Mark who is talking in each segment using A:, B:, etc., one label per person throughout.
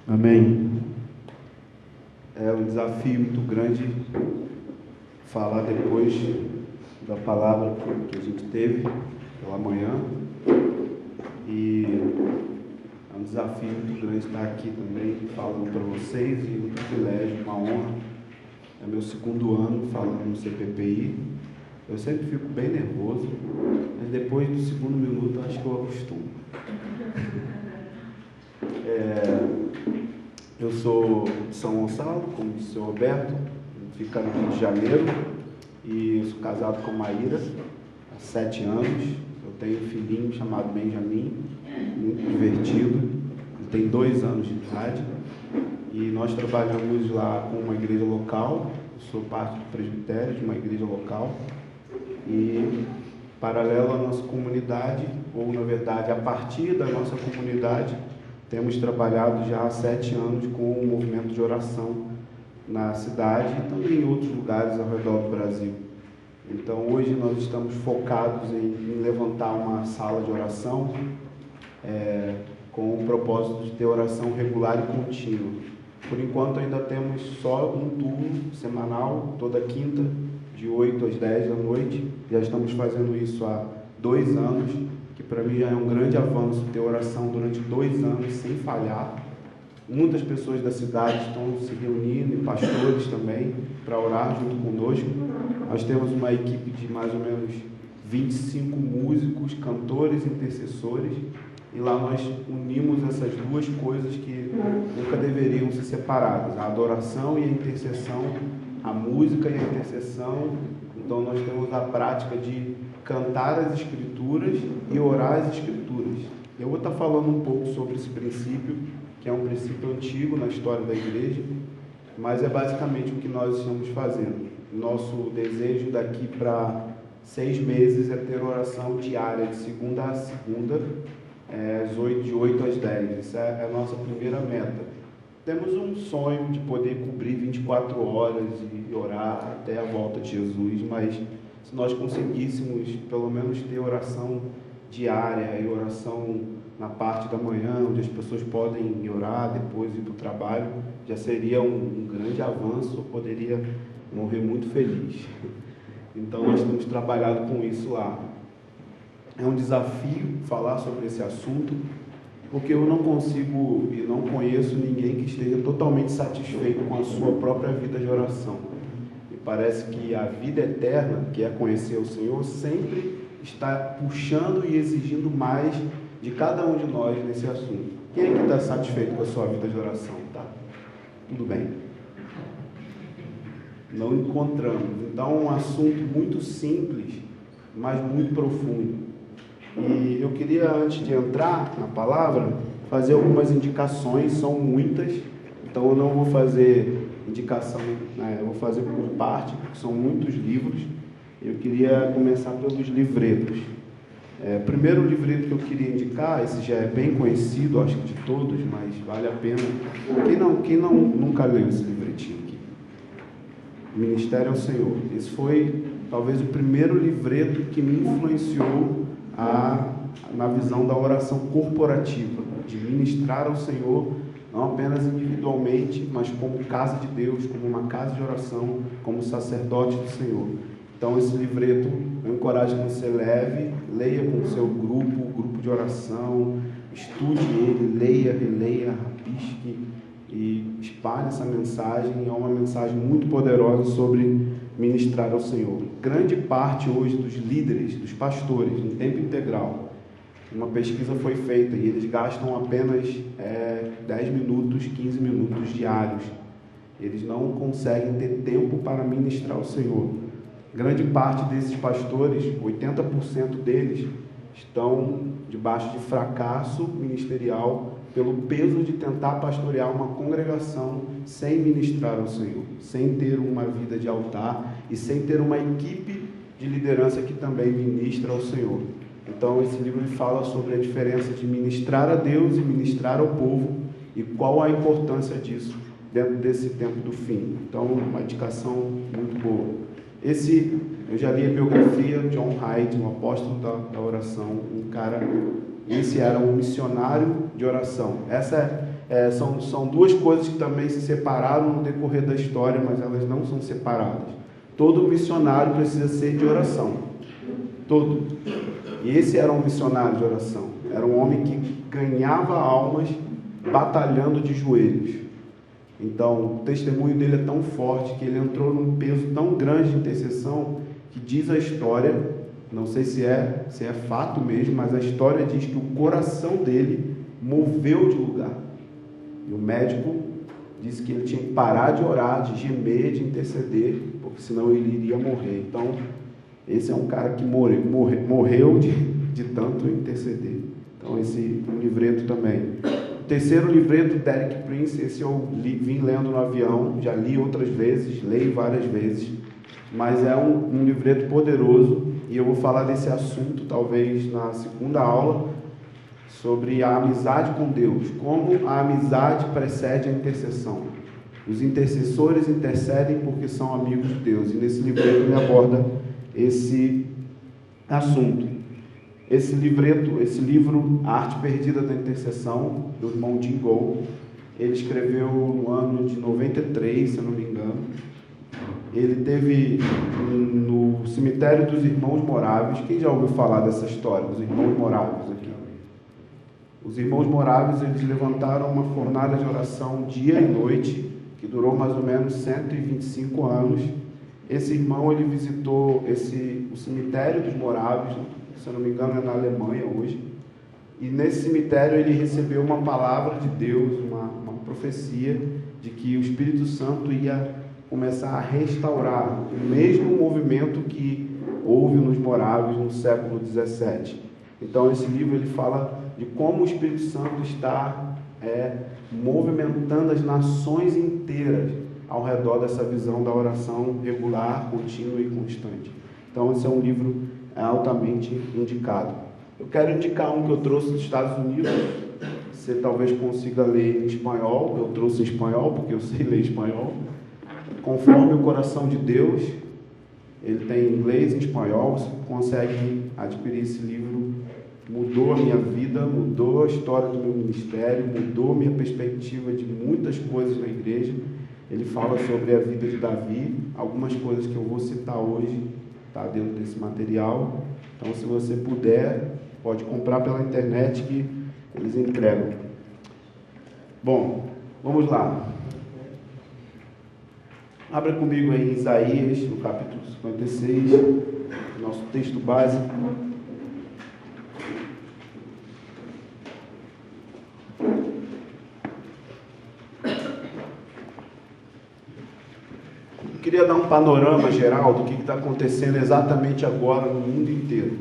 A: Amém. É um desafio muito grande falar depois da palavra que a gente teve pela manhã. E é um desafio muito grande estar aqui também falando para vocês, e um privilégio, uma honra. É meu segundo ano falando no CPPI. Eu sempre fico bem nervoso, mas depois do segundo minuto acho que eu acostumo. Eu sou de São Gonçalo, como disse o seu Roberto, fica no Rio de Janeiro, e sou casado com Maíra há 7 anos. Eu tenho um filhinho chamado Benjamin, muito divertido, ele tem 2 anos de idade, e nós trabalhamos lá com uma igreja local. Eu sou parte do presbitério de uma igreja local, e paralelo à nossa comunidade, ou na verdade a partir da nossa comunidade, temos trabalhado já há 7 anos com o movimento de oração na cidade e também em outros lugares ao redor do Brasil. Então hoje nós estamos focados em levantar uma sala de oração com o propósito de ter oração regular e contínua. Por enquanto ainda temos só um turno semanal, toda quinta, de 8 às 10 da noite. Já estamos fazendo isso há 2 anos, que para mim já é um grande avanço ter oração durante 2 anos sem falhar. Muitas pessoas da cidade estão se reunindo, e pastores também, para orar junto conosco. Nós temos uma equipe de mais ou menos 25 músicos, cantores, intercessores, e lá nós unimos essas duas coisas que nunca deveriam ser separadas: a adoração e a intercessão, a música e a intercessão. Então nós temos a prática de cantar as Escrituras e orar as Escrituras. Eu vou estar falando um pouco sobre esse princípio, que é um princípio antigo na história da igreja, mas é basicamente o que nós estamos fazendo. Nosso desejo daqui para 6 meses é ter oração diária, de segunda a segunda, de 8 às 10. Essa é a nossa primeira meta. Temos um sonho de poder cobrir 24 horas e orar até a volta de Jesus, mas se nós conseguíssemos pelo menos ter oração diária e oração na parte da manhã, onde as pessoas podem orar, depois ir para o trabalho, já seria um grande avanço. Eu poderia morrer muito feliz. Então nós temos trabalhado com isso lá. É um desafio falar sobre esse assunto, porque eu não consigo e não conheço ninguém que esteja totalmente satisfeito com a sua própria vida de oração. E parece que a vida eterna, que é conhecer o Senhor, sempre está puxando e exigindo mais de cada um de nós nesse assunto. Quem é que está satisfeito com a sua vida de oração? Tá? Tudo bem. Não encontramos. Então é um assunto muito simples, mas muito profundo. E eu queria, antes de entrar na palavra, fazer algumas indicações. São muitas, então eu não vou fazer indicação, eu vou fazer por parte, porque são muitos livros. Eu queria começar pelos livretos. Primeiro livreto que eu queria indicar, esse já é bem conhecido, acho que de todos, mas vale a pena. Quem não nunca leu esse livretinho aqui? Ministério ao Senhor. Esse foi talvez o primeiro livreto que me influenciou na visão da oração corporativa, de ministrar ao Senhor, não apenas individualmente, mas como casa de Deus, como uma casa de oração, como sacerdote do Senhor. Então esse livreto eu encorajo que você leia com o seu grupo de oração, estude ele, leia, releia, rabisque e espalhe essa mensagem. É uma mensagem muito poderosa sobre ministrar ao Senhor. Grande parte hoje dos líderes, dos pastores, em tempo integral, uma pesquisa foi feita e eles gastam apenas 10 minutos, 15 minutos diários. Eles não conseguem ter tempo para ministrar ao Senhor. Grande parte desses pastores, 80% deles, estão debaixo de fracasso ministerial pelo peso de tentar pastorear uma congregação sem ministrar ao Senhor, sem ter uma vida de altar e sem ter uma equipe de liderança que também ministra ao Senhor. Então esse livro fala sobre a diferença de ministrar a Deus e ministrar ao povo e qual a importância disso dentro desse tempo do fim. Então uma indicação muito boa. Eu já li a biografia de John Hyde, um apóstolo da oração, esse era um missionário de oração. Essa São duas coisas que também se separaram no decorrer da história, mas elas não são separadas. Todo missionário precisa ser de oração. Todo. E esse era um missionário de oração. Era um homem que ganhava almas batalhando de joelhos. Então, o testemunho dele é tão forte que ele entrou num peso tão grande de intercessão que diz a história, não sei se é fato mesmo, mas a história diz que o coração dele moveu de lugar. E o médico disse que ele tinha que parar de orar, de gemer, de interceder, porque senão ele iria morrer. Então, esse é um cara que morreu de tanto interceder. Então, esse um livreto também. O terceiro livreto, Derek Prince, esse eu vim lendo no avião, já li outras vezes, leio várias vezes, mas é um livreto poderoso, e eu vou falar desse assunto, talvez, na segunda aula, sobre a amizade com Deus, como a amizade precede a intercessão. Os intercessores intercedem porque são amigos de Deus, e nesse livreto ele aborda esse assunto. Esse livro, A Arte Perdida da Intercessão, do irmão Jim Gould, ele escreveu no ano de 93, se eu não me engano. Ele teve no cemitério dos Irmãos Moráveis. Quem já ouviu falar dessa história, dos Irmãos Moráveis aqui? Os Irmãos Moráveis, eles levantaram uma fornalha de oração dia e noite, que durou mais ou menos 125 anos. Esse irmão, ele visitou o cemitério dos Moráveis, se eu não me engano é na Alemanha hoje, e nesse cemitério ele recebeu uma palavra de Deus, uma profecia de que o Espírito Santo ia começar a restaurar o mesmo movimento que houve nos Moráveis no século XVII. Então esse livro ele fala de como o Espírito Santo está movimentando as nações inteiras ao redor dessa visão da oração regular, contínua e constante. Então esse é um livro altamente indicado. Eu quero indicar um que eu trouxe dos Estados Unidos. Você talvez consiga ler em espanhol. Eu trouxe em espanhol porque eu sei ler espanhol. Conforme o Coração de Deus. Ele tem em inglês e em espanhol. Você consegue adquirir esse livro. Mudou a minha vida, mudou a história do meu ministério, mudou a minha perspectiva de muitas coisas na igreja. Ele fala sobre a vida de Davi. Algumas coisas que eu vou citar hoje está dentro desse material. Então, se você puder, pode comprar pela internet que eles entregam. Bom, vamos lá. Abra comigo aí em Isaías, no capítulo 56, nosso texto básico. Eu queria dar um panorama geral do que está acontecendo exatamente agora no mundo inteiro.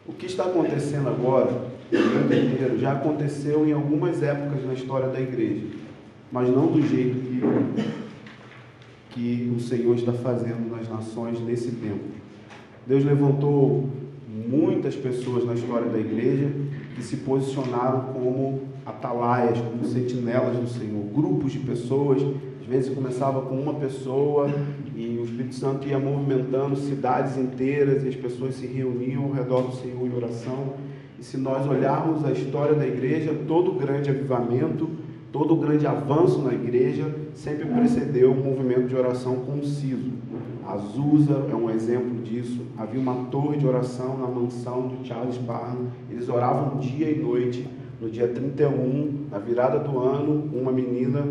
A: O que está acontecendo agora no mundo inteiro já aconteceu em algumas épocas na história da igreja, mas não do jeito que o Senhor está fazendo nas nações nesse tempo. Deus levantou muitas pessoas na história da igreja que se posicionaram como atalaias, como sentinelas do Senhor, grupos de pessoas. Às vezes começava com uma pessoa e o Espírito Santo ia movimentando cidades inteiras e as pessoas se reuniam ao redor do Senhor em oração. E se nós olharmos a história da igreja, todo grande avivamento, todo grande avanço na igreja sempre precedeu um movimento de oração conciso. Azusa é um exemplo disso. Havia uma torre de oração na mansão do Charles Spurgeon. Eles oravam dia e noite. No dia 31, na virada do ano, uma menina,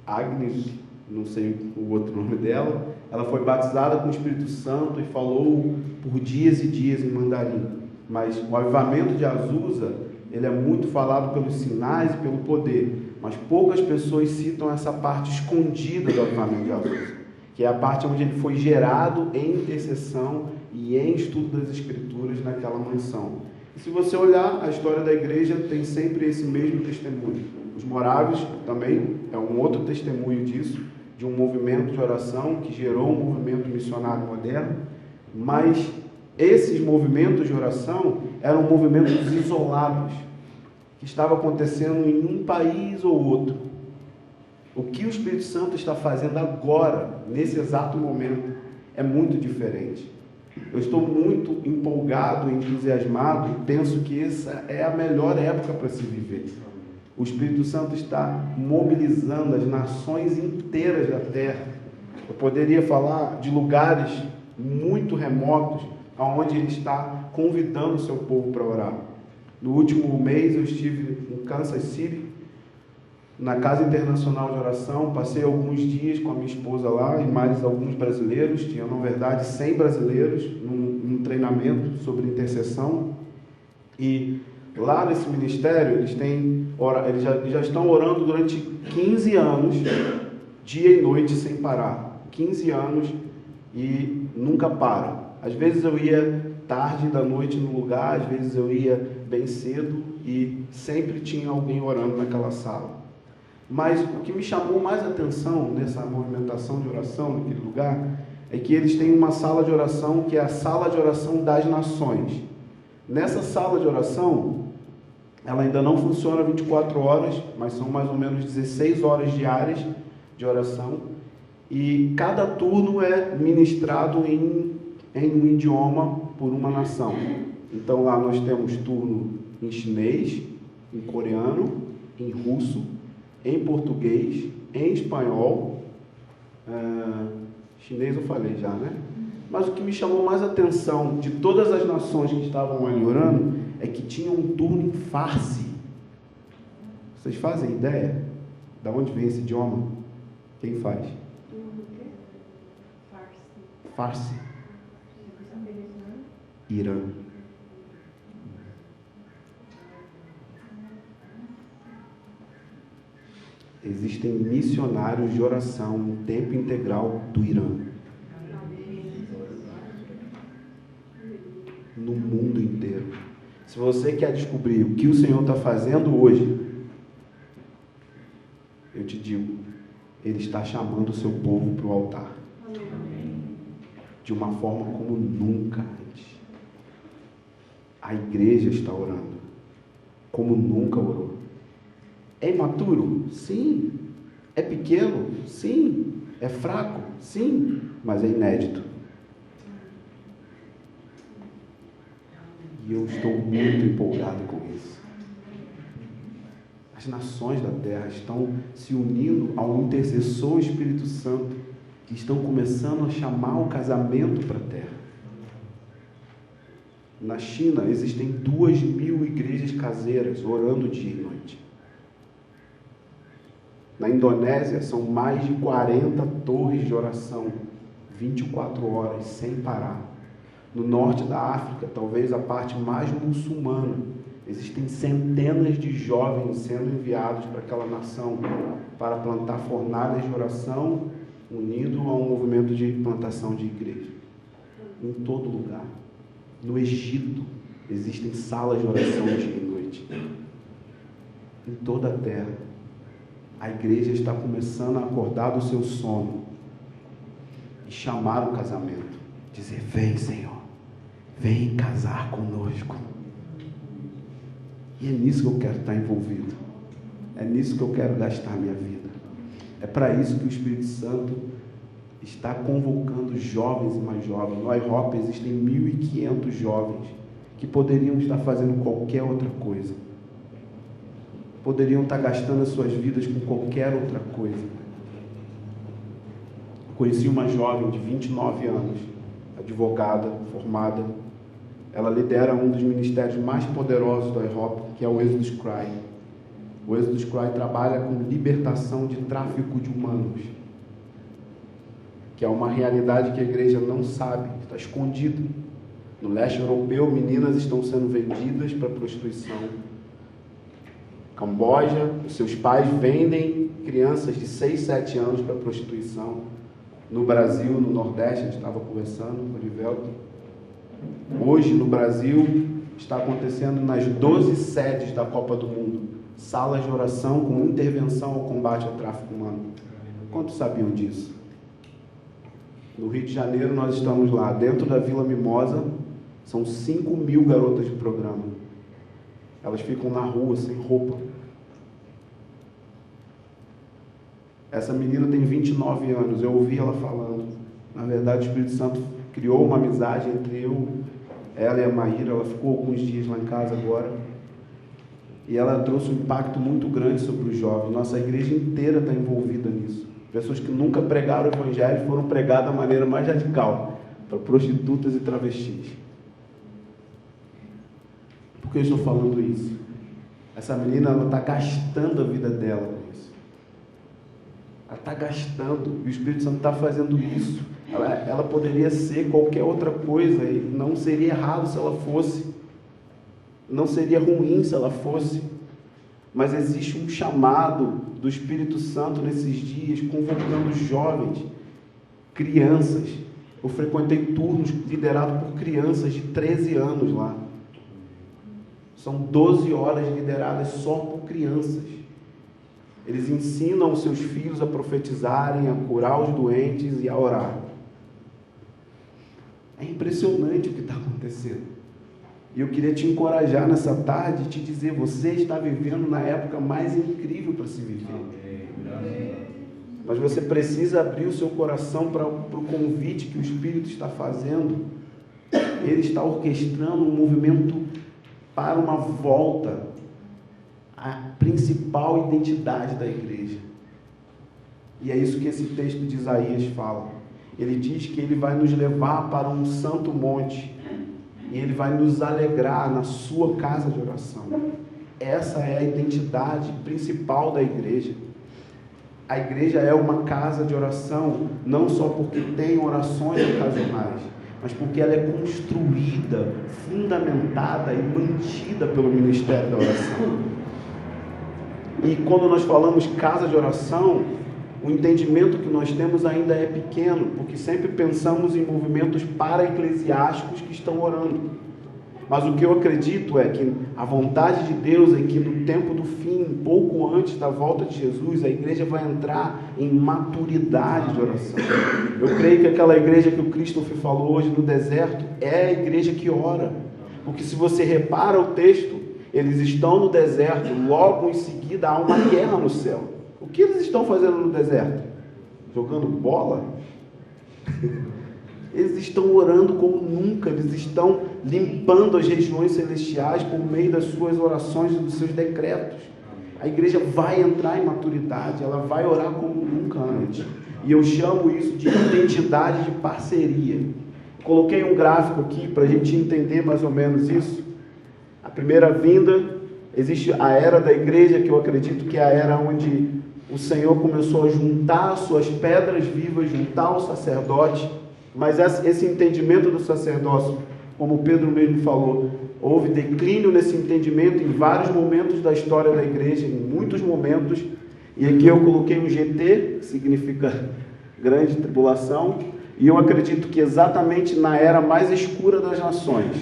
A: Agnes, não sei o outro nome dela, ela foi batizada com o Espírito Santo e falou por dias e dias em mandarim. Mas o avivamento de Azusa, ele é muito falado pelos sinais e pelo poder, mas poucas pessoas citam essa parte escondida do avivamento de Azusa, que é a parte onde ele foi gerado em intercessão e em estudo das Escrituras naquela mansão. E se você olhar a história da igreja, tem sempre esse mesmo testemunho. Os Moráveis também é um outro testemunho disso, de um movimento de oração que gerou um movimento missionário moderno, mas esses movimentos de oração eram movimentos isolados, que estavam acontecendo em um país ou outro. O que o Espírito Santo está fazendo agora, nesse exato momento, é muito diferente. Eu estou muito empolgado, entusiasmado, e penso que essa é a melhor época para se viver. O Espírito Santo está mobilizando as nações inteiras da terra. Eu poderia falar de lugares muito remotos, onde Ele está convidando o seu povo para orar. No último mês eu estive em Kansas City, na Casa Internacional de Oração, passei alguns dias com a minha esposa lá e mais alguns brasileiros, tinha na verdade 100 brasileiros num treinamento sobre intercessão, e lá nesse ministério eles já estão orando durante 15 anos, dia e noite sem parar, 15 anos e nunca para. Às vezes eu ia tarde da noite no lugar, às vezes eu ia bem cedo e sempre tinha alguém orando naquela sala. Mas o que me chamou mais atenção nessa movimentação de oração naquele lugar é que eles têm uma sala de oração que é a sala de oração das nações. Nessa sala de oração, ela ainda não funciona 24 horas, mas são mais ou menos 16 horas diárias de oração, e cada turno é ministrado em um idioma por uma nação. Então lá nós temos turno em chinês, em coreano, em russo, em português, em espanhol, chinês eu falei já, né? Mas o que me chamou mais atenção de todas as nações que estavam ali orando é que tinha um turno em farsi. Vocês fazem ideia de onde vem esse idioma? Quem faz? Farsi. Irã. Existem missionários de oração em tempo integral do Irã. No mundo inteiro. Se você quer descobrir o que o Senhor está fazendo hoje, eu te digo, Ele está chamando o seu povo para o altar. De uma forma como nunca antes. A igreja está orando como nunca orou. É imaturo? Sim. É pequeno? Sim. É fraco? Sim. Mas é inédito. E eu estou muito empolgado com isso. As nações da terra estão se unindo ao intercessor Espírito Santo, que estão começando a chamar o casamento para a terra. Na China existem 2.000 igrejas caseiras orando dia e noite. Na Indonésia são mais de 40 torres de oração, 24 horas, sem parar. No norte da África, talvez a parte mais muçulmana, existem centenas de jovens sendo enviados para aquela nação para plantar fornalhas de oração, unido a um movimento de plantação de igreja. Em todo lugar. No Egito, existem salas de oração dia e noite. Em toda a terra. A igreja está começando a acordar do seu sono e chamar o casamento. Dizer, vem Senhor, vem casar conosco. E é nisso que eu quero estar envolvido. É nisso que eu quero gastar minha vida. É para isso que o Espírito Santo está convocando jovens e mais jovens. No IHOP existem 1.500 jovens que poderiam estar fazendo qualquer outra coisa. Poderiam estar gastando as suas vidas com qualquer outra coisa. Eu conheci uma jovem de 29 anos, advogada, formada. Ela lidera um dos ministérios mais poderosos do IHOP, que é o Exodus Cry. O Exodus Cry trabalha com libertação de tráfico de humanos, que é uma realidade que a igreja não sabe, está escondida. No leste europeu, meninas estão sendo vendidas para prostituição. Camboja, os seus pais vendem crianças de 6, 7 anos para prostituição. No Brasil, no Nordeste, a gente estava conversando com o Rivelto. Hoje, no Brasil, está acontecendo nas 12 sedes da Copa do Mundo, salas de oração com intervenção ao combate ao tráfico humano. Quantos sabiam disso? No Rio de Janeiro, nós estamos lá, dentro da Vila Mimosa, são 5.000 garotas de programa. Elas ficam na rua, sem roupa. Essa menina tem 29 anos, eu ouvi ela falando. Na verdade, o Espírito Santo criou uma amizade entre ela e a Maíra. Ela ficou alguns dias lá em casa agora. E ela trouxe um impacto muito grande sobre os jovens. Nossa igreja inteira está envolvida nisso. Pessoas que nunca pregaram o evangelho foram pregadas da maneira mais radical, para prostitutas e travestis. Por que eu estou falando isso? Essa menina, ela está gastando a vida dela com isso. Ela está gastando, e o Espírito Santo está fazendo isso. Ela poderia ser qualquer outra coisa, e não seria errado se ela fosse. Não seria ruim se ela fosse. Mas existe um chamado do Espírito Santo nesses dias, convocando jovens, crianças. Eu frequentei turnos liderados por crianças de 13 anos lá. São 12 horas lideradas só por crianças. Eles ensinam os seus filhos a profetizarem, a curar os doentes e a orar. É impressionante o que está acontecendo. E eu queria te encorajar nessa tarde e te dizer, você está vivendo na época mais incrível para se viver. Mas você precisa abrir o seu coração para o convite que o Espírito está fazendo. Ele está orquestrando um movimento para uma volta à principal identidade da igreja. E é isso que esse texto de Isaías fala. Ele diz que ele vai nos levar para um santo monte e ele vai nos alegrar na sua casa de oração. Essa é a identidade principal da igreja. A igreja é uma casa de oração não só porque tem orações ocasionais, mas porque ela é construída, fundamentada e mantida pelo ministério da oração. E quando nós falamos casa de oração, o entendimento que nós temos ainda é pequeno, porque sempre pensamos em movimentos para-eclesiásticos que estão orando. Mas o que eu acredito é que a vontade de Deus é que no tempo do fim, pouco antes da volta de Jesus, a igreja vai entrar em maturidade de oração. Eu creio que aquela igreja que o Christopher falou hoje no deserto é a igreja que ora. Porque se você repara o texto, eles estão no deserto, logo em seguida há uma guerra no céu. O que eles estão fazendo no deserto? Jogando bola? Eles estão orando como nunca, eles estão limpando as regiões celestiais por meio das suas orações e dos seus decretos. A igreja vai entrar em maturidade, ela vai orar como nunca antes. E eu chamo isso de identidade de parceria. Coloquei um gráfico aqui para a gente entender mais ou menos isso. A primeira vinda, existe a era da igreja, que eu acredito que é a era onde o Senhor começou a juntar as suas pedras vivas, juntar o sacerdote. Mas esse entendimento do sacerdócio, como Pedro mesmo falou, houve declínio nesse entendimento em vários momentos da história da igreja, em muitos momentos. E aqui eu coloquei um GT, que significa grande tribulação, e eu acredito que exatamente na era mais escura das nações,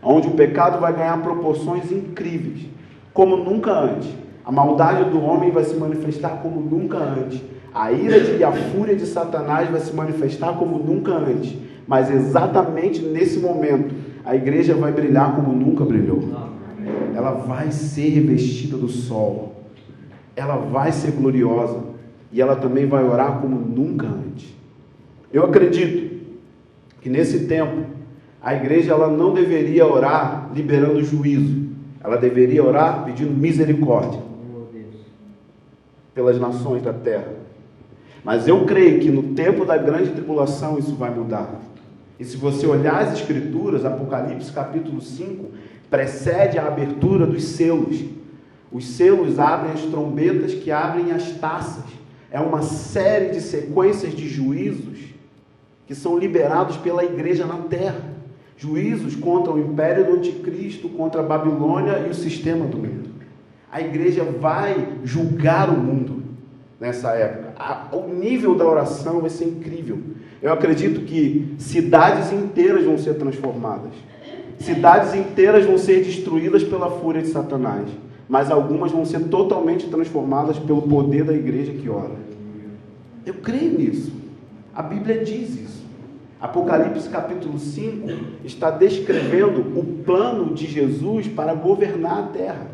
A: onde o pecado vai ganhar proporções incríveis, como nunca antes. A maldade do homem vai se manifestar como nunca antes. A ira e a fúria de Satanás vai se manifestar como nunca antes. Mas exatamente nesse momento, a igreja vai brilhar como nunca brilhou. Ela vai ser revestida do sol. Ela vai ser gloriosa. E ela também vai orar como nunca antes. Eu acredito que nesse tempo, a igreja ela não deveria orar liberando juízo. Ela deveria orar pedindo misericórdia pelas nações da terra. Mas eu creio que no tempo da grande tribulação isso vai mudar. E se você olhar as escrituras, Apocalipse capítulo 5, precede a abertura dos selos. Os selos abrem as trombetas que abrem as taças. É uma série de sequências de juízos que são liberados pela igreja na terra. Juízos contra o império do anticristo, contra a Babilônia e o sistema do mundo. A igreja vai julgar o mundo nessa época. O nível da oração vai ser incrível. Eu acredito que cidades inteiras vão ser transformadas. Cidades inteiras vão ser destruídas pela fúria de Satanás. Mas algumas vão ser totalmente transformadas pelo poder da igreja que ora. Eu creio nisso. A Bíblia diz isso. Apocalipse capítulo 5 está descrevendo o plano de Jesus para governar a terra.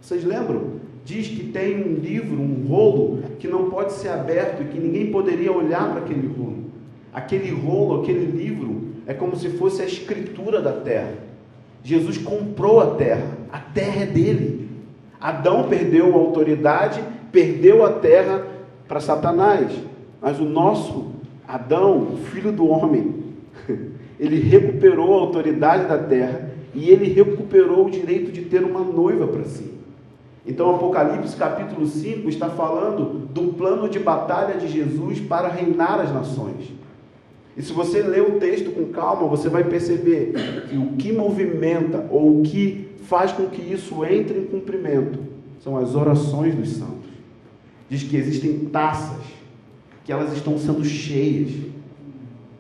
A: Vocês lembram? Diz que tem um livro, um rolo, que não pode ser aberto e que ninguém poderia olhar para aquele rolo. Aquele rolo, aquele livro, é como se fosse a escritura da terra. Jesus comprou a terra é dele. Adão perdeu a autoridade, perdeu a terra para Satanás, mas o nosso Adão, o filho do homem, ele recuperou a autoridade da terra e ele recuperou o direito de ter uma noiva para si. Então Apocalipse capítulo 5 está falando do plano de batalha de Jesus para reinar as nações. E se você ler o texto com calma, você vai perceber que o que movimenta ou o que faz com que isso entre em cumprimento são as orações dos santos. Diz que existem taças, que elas estão sendo cheias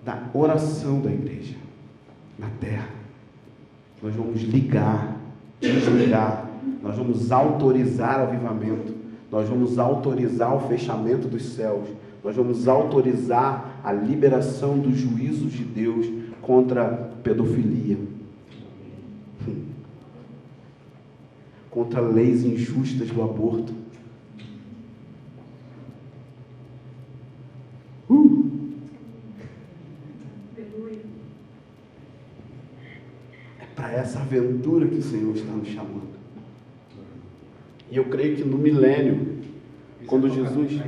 A: da oração da igreja na terra. Nós vamos ligar, desligar, nós vamos autorizar avivamento, nós vamos autorizar o fechamento dos céus, nós vamos autorizar a liberação dos juízos de Deus contra a pedofilia, contra leis injustas do aborto. É para essa aventura que o Senhor está nos chamando. E eu creio que no milênio, quando Jesus...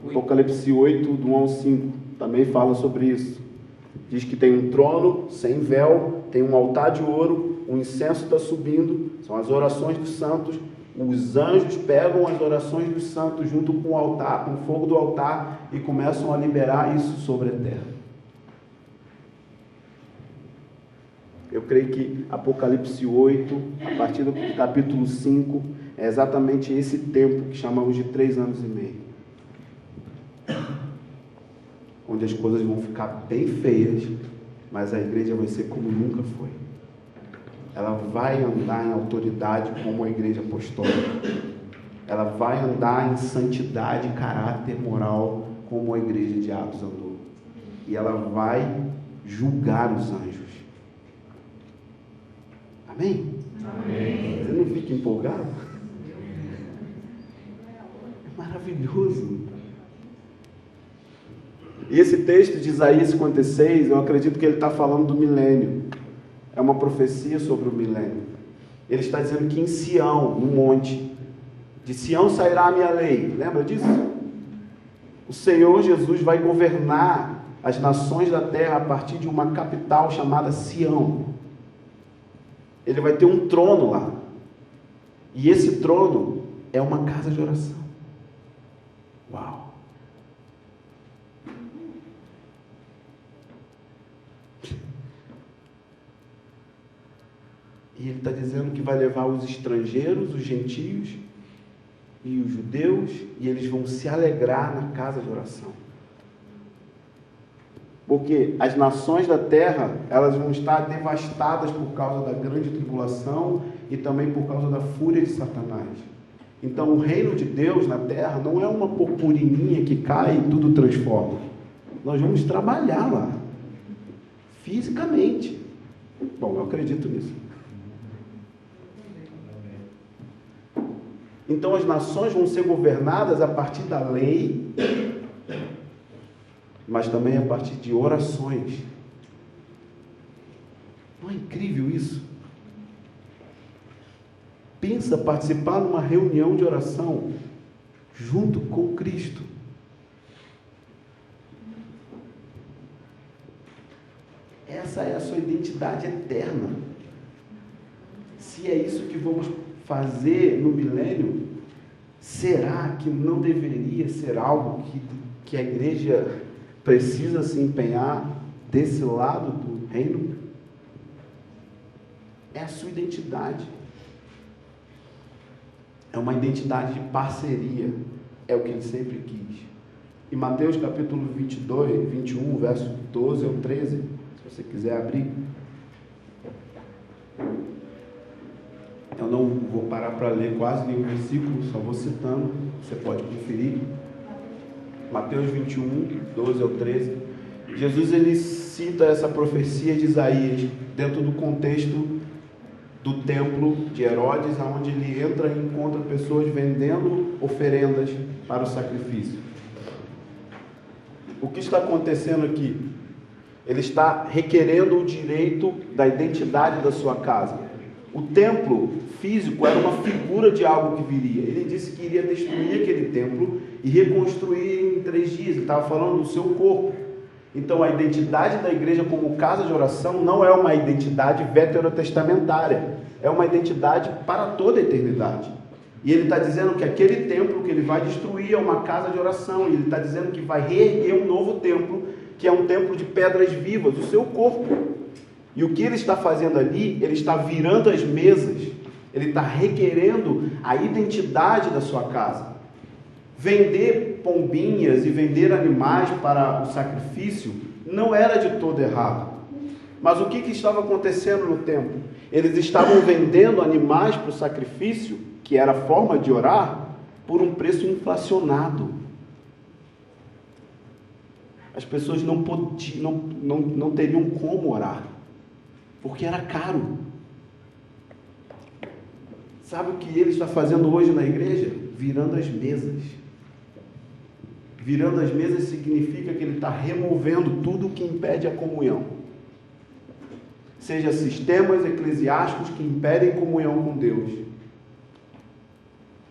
A: Apocalipse 8, do 1 ao 5, também fala sobre isso. Diz que tem um trono sem véu, tem um altar de ouro, o incenso está subindo, são as orações dos santos, os anjos pegam as orações dos santos junto com o altar, com o fogo do altar, e começam a liberar isso sobre a terra. Eu creio que Apocalipse 8, a partir do capítulo 5, é exatamente esse tempo que chamamos de 3 anos e meio. Onde as coisas vão ficar bem feias, mas a igreja vai ser como nunca foi. Ela vai andar em autoridade como a igreja apostólica. Ela vai andar em santidade e caráter moral como a igreja de Atos andou. E ela vai julgar os anjos. Amém? Amém. Você não fica empolgado? É maravilhoso. E esse texto de Isaías 56, eu acredito que ele está falando do milênio. É uma profecia sobre o milênio. Ele está dizendo que em Sião, no monte, de Sião sairá a minha lei. Lembra disso? O Senhor Jesus vai governar as nações da terra a partir de uma capital chamada Sião. Ele vai ter um trono lá. E esse trono é uma casa de oração. Uau! E ele está dizendo que vai levar os estrangeiros, os gentios e os judeus, e eles vão se alegrar na casa de oração. Porque as nações da terra, elas vão estar devastadas por causa da grande tribulação e também por causa da fúria de Satanás. Então o reino de Deus na terra não é uma purpurininha que cai e tudo transforma. Nós vamos trabalhar lá, fisicamente. Bom, eu acredito nisso. Então as nações vão ser governadas a partir da lei, mas também a partir de orações. Não é incrível isso? Pensa participar de uma reunião de oração junto com Cristo. Essa é a sua identidade eterna. Se é isso que vamos fazer no milênio, será que não deveria ser algo que a igreja precisa se empenhar desse lado do reino? É a sua identidade. É uma identidade de parceria. É o que ele sempre quis. Em Mateus capítulo 22, 21, verso 12 ao 13, se você quiser abrir. Eu não vou parar para ler quase nenhum versículo, só vou citando, você pode conferir. Mateus 21, 12 ao 13. Jesus ele cita essa profecia de Isaías dentro do contexto do templo de Herodes, onde ele entra e encontra pessoas vendendo oferendas para o sacrifício. o que está acontecendo aqui? Ele está requerendo o direito da identidade da sua casa. O templo físico era uma figura de algo que viria. Ele disse que iria destruir aquele templo e reconstruir em 3 dias. Ele estava falando do seu corpo. Então a identidade da igreja como casa de oração não é uma identidade veterotestamentária. É uma identidade para toda a eternidade. E ele está dizendo que aquele templo que ele vai destruir é uma casa de oração. E ele está dizendo que vai reerguer um novo templo, que é um templo de pedras vivas, o seu corpo. E o que ele está fazendo ali, ele está virando as mesas, ele está requerendo a identidade da sua casa. Vender pombinhas e vender animais para o sacrifício não era de todo errado. Mas o que estava acontecendo no templo? Eles estavam vendendo animais para o sacrifício, que era a forma de orar, por um preço inflacionado. As pessoas não teriam como orar, porque era caro. Sabe o que ele está fazendo hoje na igreja? Virando as mesas. Virando as mesas significa que ele está removendo tudo que impede a comunhão. Seja sistemas eclesiásticos que impedem comunhão com Deus,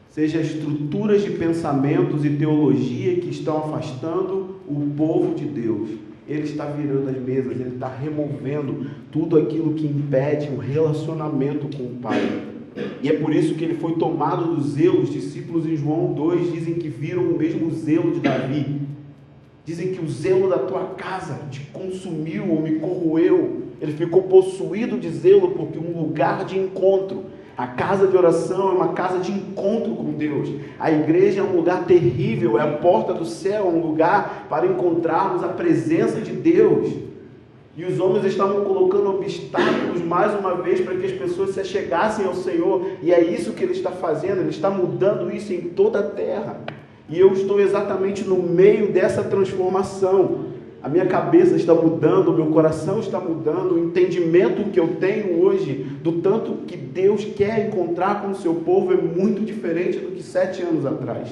A: seja estruturas de pensamentos e teologia que estão afastando o povo de Deus. Ele está virando as mesas, ele está removendo tudo aquilo que impede o relacionamento com o Pai. E é por isso que ele foi tomado do zelo. Os discípulos em João 2 dizem que viram o mesmo zelo de Davi. Dizem que o zelo da tua casa te consumiu ou me corroeu. Ele ficou possuído de zelo porque um lugar de encontro, a casa de oração é uma casa de encontro com Deus. A igreja é um lugar terrível, é a porta do céu, é um lugar para encontrarmos a presença de Deus. E os homens estavam colocando obstáculos mais uma vez para que as pessoas se achegassem ao Senhor. E é isso que ele está fazendo, ele está mudando isso em toda a terra. E eu estou exatamente no meio dessa transformação. A minha cabeça está mudando, o meu coração está mudando, o entendimento que eu tenho hoje do tanto que Deus quer encontrar com o seu povo é muito diferente do que 7 anos atrás.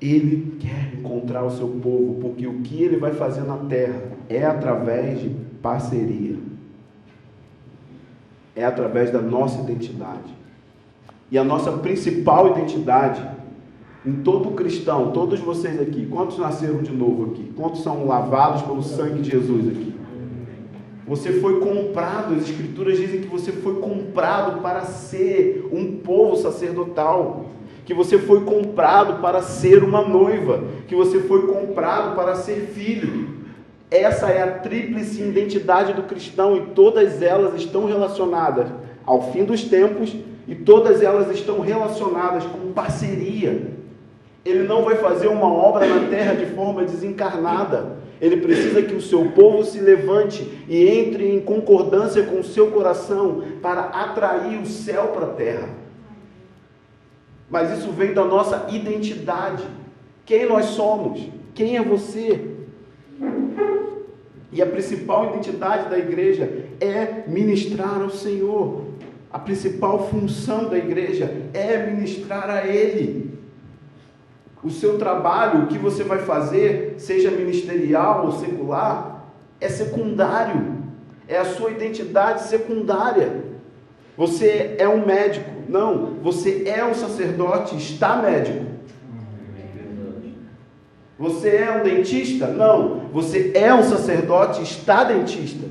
A: Ele quer encontrar o seu povo, porque o que ele vai fazer na terra é através de parceria. É através da nossa identidade. E a nossa principal identidade, em todo cristão, todos vocês aqui, quantos nasceram de novo aqui? Quantos são lavados pelo sangue de Jesus aqui? Você foi comprado, as escrituras dizem que você foi comprado para ser um povo sacerdotal, que você foi comprado para ser uma noiva, que você foi comprado para ser filho. Essa é a tríplice identidade do cristão e todas elas estão relacionadas ao fim dos tempos e todas elas estão relacionadas com parceria. Ele não vai fazer uma obra na terra de forma desencarnada. Ele precisa que o seu povo se levante e entre em concordância com o seu coração para atrair o céu para a terra. Mas isso vem da nossa identidade. Quem nós somos? Quem é você? E a principal identidade da igreja é ministrar ao Senhor. A principal função da igreja é ministrar a Ele. O seu trabalho, o que você vai fazer, seja ministerial ou secular, é secundário. É a sua identidade secundária. Você é um médico. Não, você é um sacerdote, está médico. Você é um dentista? Não, você é um sacerdote, está dentista.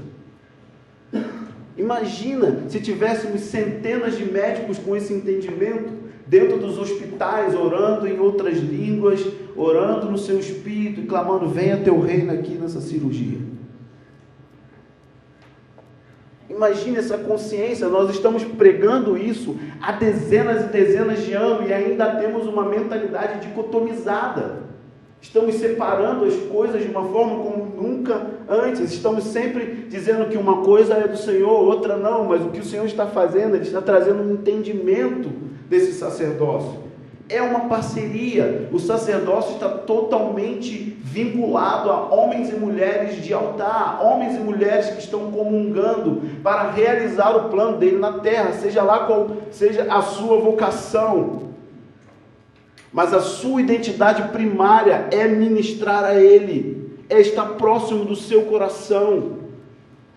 A: Imagina se tivéssemos centenas de médicos com esse entendimento, dentro dos hospitais, orando em outras línguas, orando no seu espírito e clamando, venha teu reino aqui nessa cirurgia. Imagine essa consciência, nós estamos pregando isso há dezenas e dezenas de anos e ainda temos uma mentalidade dicotomizada. Estamos separando as coisas de uma forma como nunca antes. Estamos sempre dizendo que uma coisa é do Senhor, outra não. Mas o que o Senhor está fazendo, Ele está trazendo um entendimento desse sacerdócio. É uma parceria. O sacerdócio está totalmente vinculado a homens e mulheres de altar. Homens e mulheres que estão comungando para realizar o plano dele na terra. Seja lá qual seja a sua vocação. Mas a sua identidade primária é ministrar a Ele, é estar próximo do seu coração.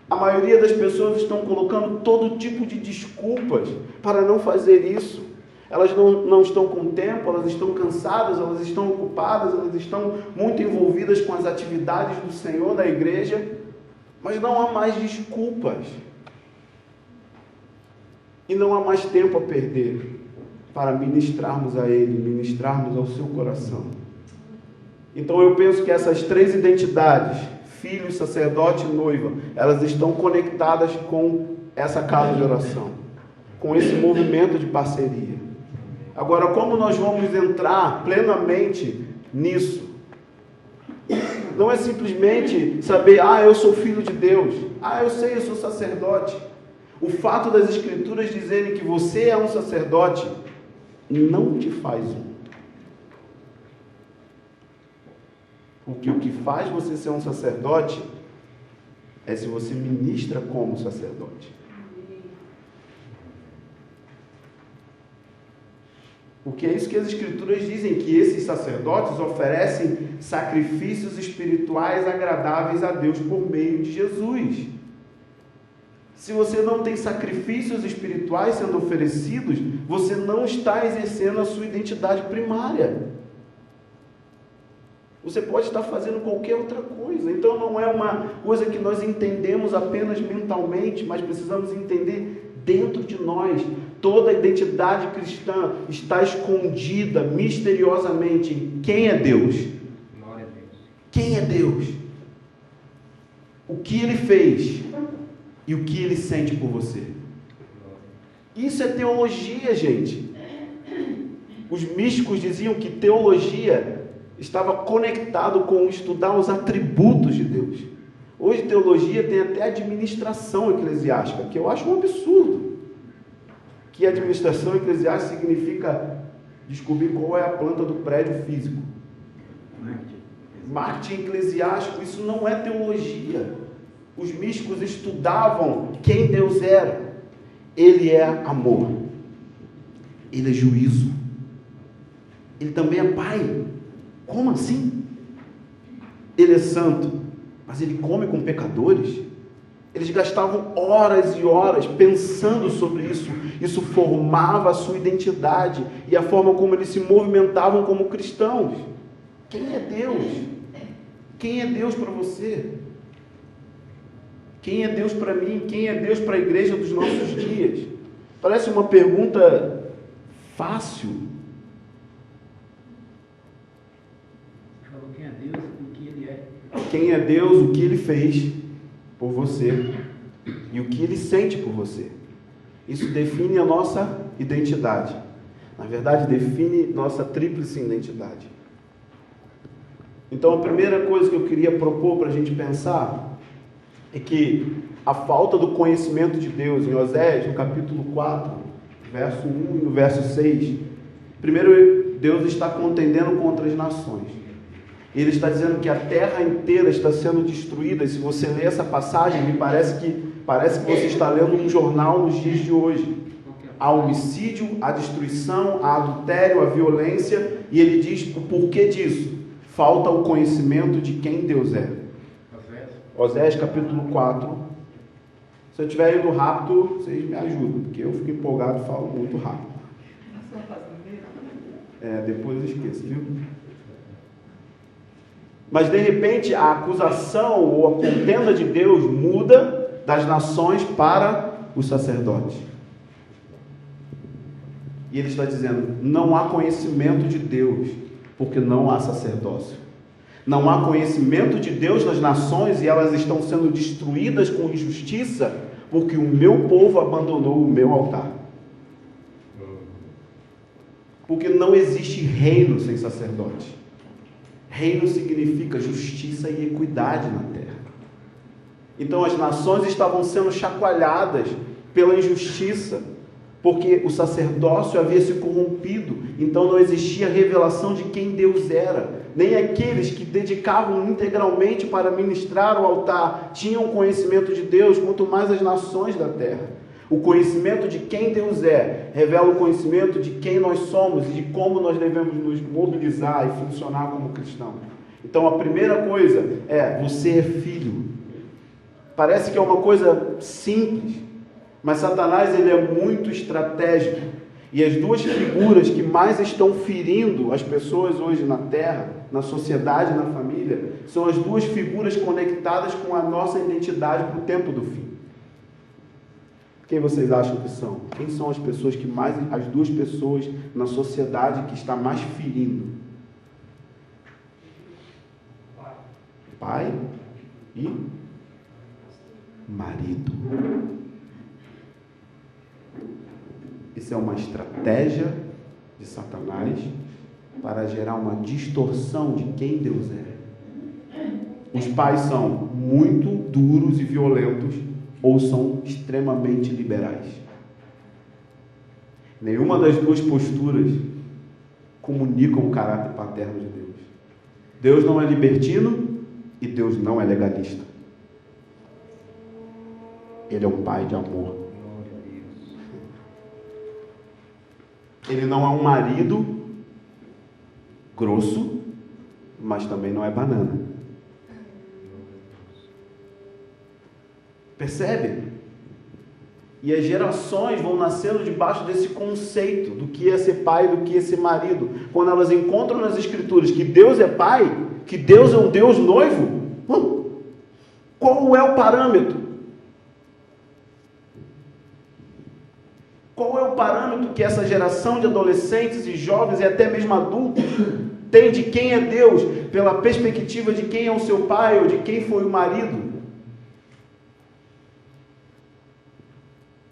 A: A maioria das pessoas estão colocando todo tipo de desculpas para não fazer isso. Elas não estão com tempo, elas estão cansadas, elas estão ocupadas, elas estão muito envolvidas com as atividades do Senhor na igreja, mas não há mais desculpas. E não há mais tempo a perder para ministrarmos a Ele, ministrarmos ao seu coração. Então eu penso que essas 3 identidades, filho, sacerdote e noiva, elas estão conectadas com essa casa de oração, com esse movimento de parceria. Agora, como nós vamos entrar plenamente nisso? Não é simplesmente saber, eu sou filho de Deus, eu sei, eu sou sacerdote. O fato das Escrituras dizerem que você é um sacerdote não te faz um. Porque o que faz você ser um sacerdote é se você ministra como sacerdote. Porque é isso que as Escrituras dizem, que esses sacerdotes oferecem sacrifícios espirituais agradáveis a Deus por meio de Jesus. Se você não tem sacrifícios espirituais sendo oferecidos, você não está exercendo a sua identidade primária. Você pode estar fazendo qualquer outra coisa. Então não é uma coisa que nós entendemos apenas mentalmente, mas precisamos entender dentro de nós. Toda a identidade cristã está escondida misteriosamente em quem é Deus.
B: Glória a Deus.
A: Quem é Deus? O que Ele fez e o que Ele sente por você. Isso é teologia, gente. Os místicos diziam que teologia estava conectado com estudar os atributos de Deus. Hoje teologia tem até administração eclesiástica, que eu acho um absurdo. Que administração eclesiástica significa descobrir qual é a planta do prédio físico. Marketing eclesiástico, isso não é teologia. Os místicos estudavam quem Deus era. Ele é amor. Ele é juízo. Ele também é pai. Como assim? Ele é santo, mas ele come com pecadores? Eles gastavam horas e horas pensando sobre isso. Isso formava a sua identidade e a forma como eles se movimentavam como cristãos. Quem é Deus? Quem é Deus para você? Quem é Deus para mim? Quem é Deus para a igreja dos nossos dias? Parece uma pergunta fácil.
B: Falou quem é Deus e o que Ele é.
A: Quem é Deus, o que Ele fez por você e o que Ele sente por você. Isso define a nossa identidade. Na verdade, define nossa tríplice identidade. Então, a primeira coisa que eu queria propor para a gente pensar é que a falta do conhecimento de Deus, em Oséias, no capítulo 4, verso 1 e no verso 6, primeiro, Deus está contendendo contra as nações. Ele está dizendo que a terra inteira está sendo destruída. E se você ler essa passagem, me parece que você está lendo um jornal nos dias de hoje. Há homicídio, há destruição, há adultério, há violência, e ele diz o porquê disso. Falta o conhecimento de quem Deus é. Oséias capítulo 4. Se eu estiver indo rápido, vocês me ajudam, porque eu fico empolgado e falo muito rápido. Depois eu esqueço, viu? Mas de repente a acusação ou a contenda de Deus muda das nações para os sacerdotes. E ele está dizendo, não há conhecimento de Deus, porque não há sacerdócio. Não há conhecimento de Deus nas nações e elas estão sendo destruídas com injustiça, porque o meu povo abandonou o meu altar. Porque não existe reino sem sacerdote. Reino significa justiça e equidade na terra. Então as nações estavam sendo chacoalhadas pela injustiça, porque o sacerdócio havia se corrompido, então não existia revelação de quem Deus era. Nem aqueles que dedicavam integralmente para ministrar o altar tinham conhecimento de Deus, quanto mais as nações da terra. O conhecimento de quem Deus é revela o conhecimento de quem nós somos e de como nós devemos nos mobilizar e funcionar como cristãos. Então a primeira coisa é: você é filho. Parece que é uma coisa simples, mas Satanás ele é muito estratégico. E as duas figuras que mais estão ferindo as pessoas hoje na terra, na sociedade, na família, são as duas figuras conectadas com a nossa identidade para o tempo do fim. Quem vocês acham que são? Quem são as pessoas que mais, as duas pessoas na sociedade que está mais ferindo? Pai e marido. Isso é uma estratégia de Satanás para gerar uma distorção de quem Deus é. Os pais são muito duros e violentos ou são extremamente liberais. Nenhuma das duas posturas comunicam o caráter paterno de Deus. Deus não é libertino e Deus não é legalista. Ele é um pai de amor. Ele não é um marido grosso, mas também não é banana. Percebe? E as gerações vão nascendo debaixo desse conceito do que é ser pai, do que é ser marido. Quando elas encontram nas Escrituras que Deus é pai, que Deus é um Deus noivo, qual é o parâmetro? Qual é o parâmetro que essa geração de adolescentes e jovens e até mesmo adultos tem de quem é Deus, pela perspectiva de quem é o seu pai ou de quem foi o marido?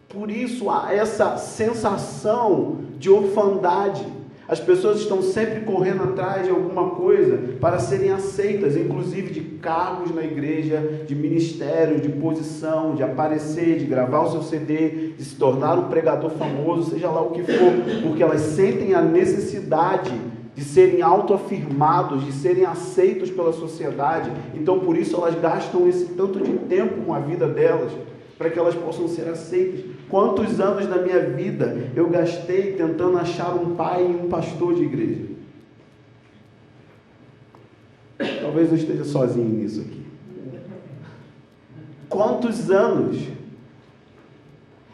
A: Por isso há essa sensação de orfandade. As pessoas estão sempre correndo atrás de alguma coisa para serem aceitas, inclusive de cargos na igreja, de ministério, de posição, de aparecer, de gravar o seu CD, de se tornar um pregador famoso, seja lá o que for, porque elas sentem a necessidade de serem autoafirmados, de serem aceitos pela sociedade. Então por isso elas gastam esse tanto de tempo com a vida delas, para que elas possam ser aceitas. Quantos anos da minha vida eu gastei tentando achar um pai e um pastor de igreja? Talvez eu esteja sozinho nisso aqui. Quantos anos?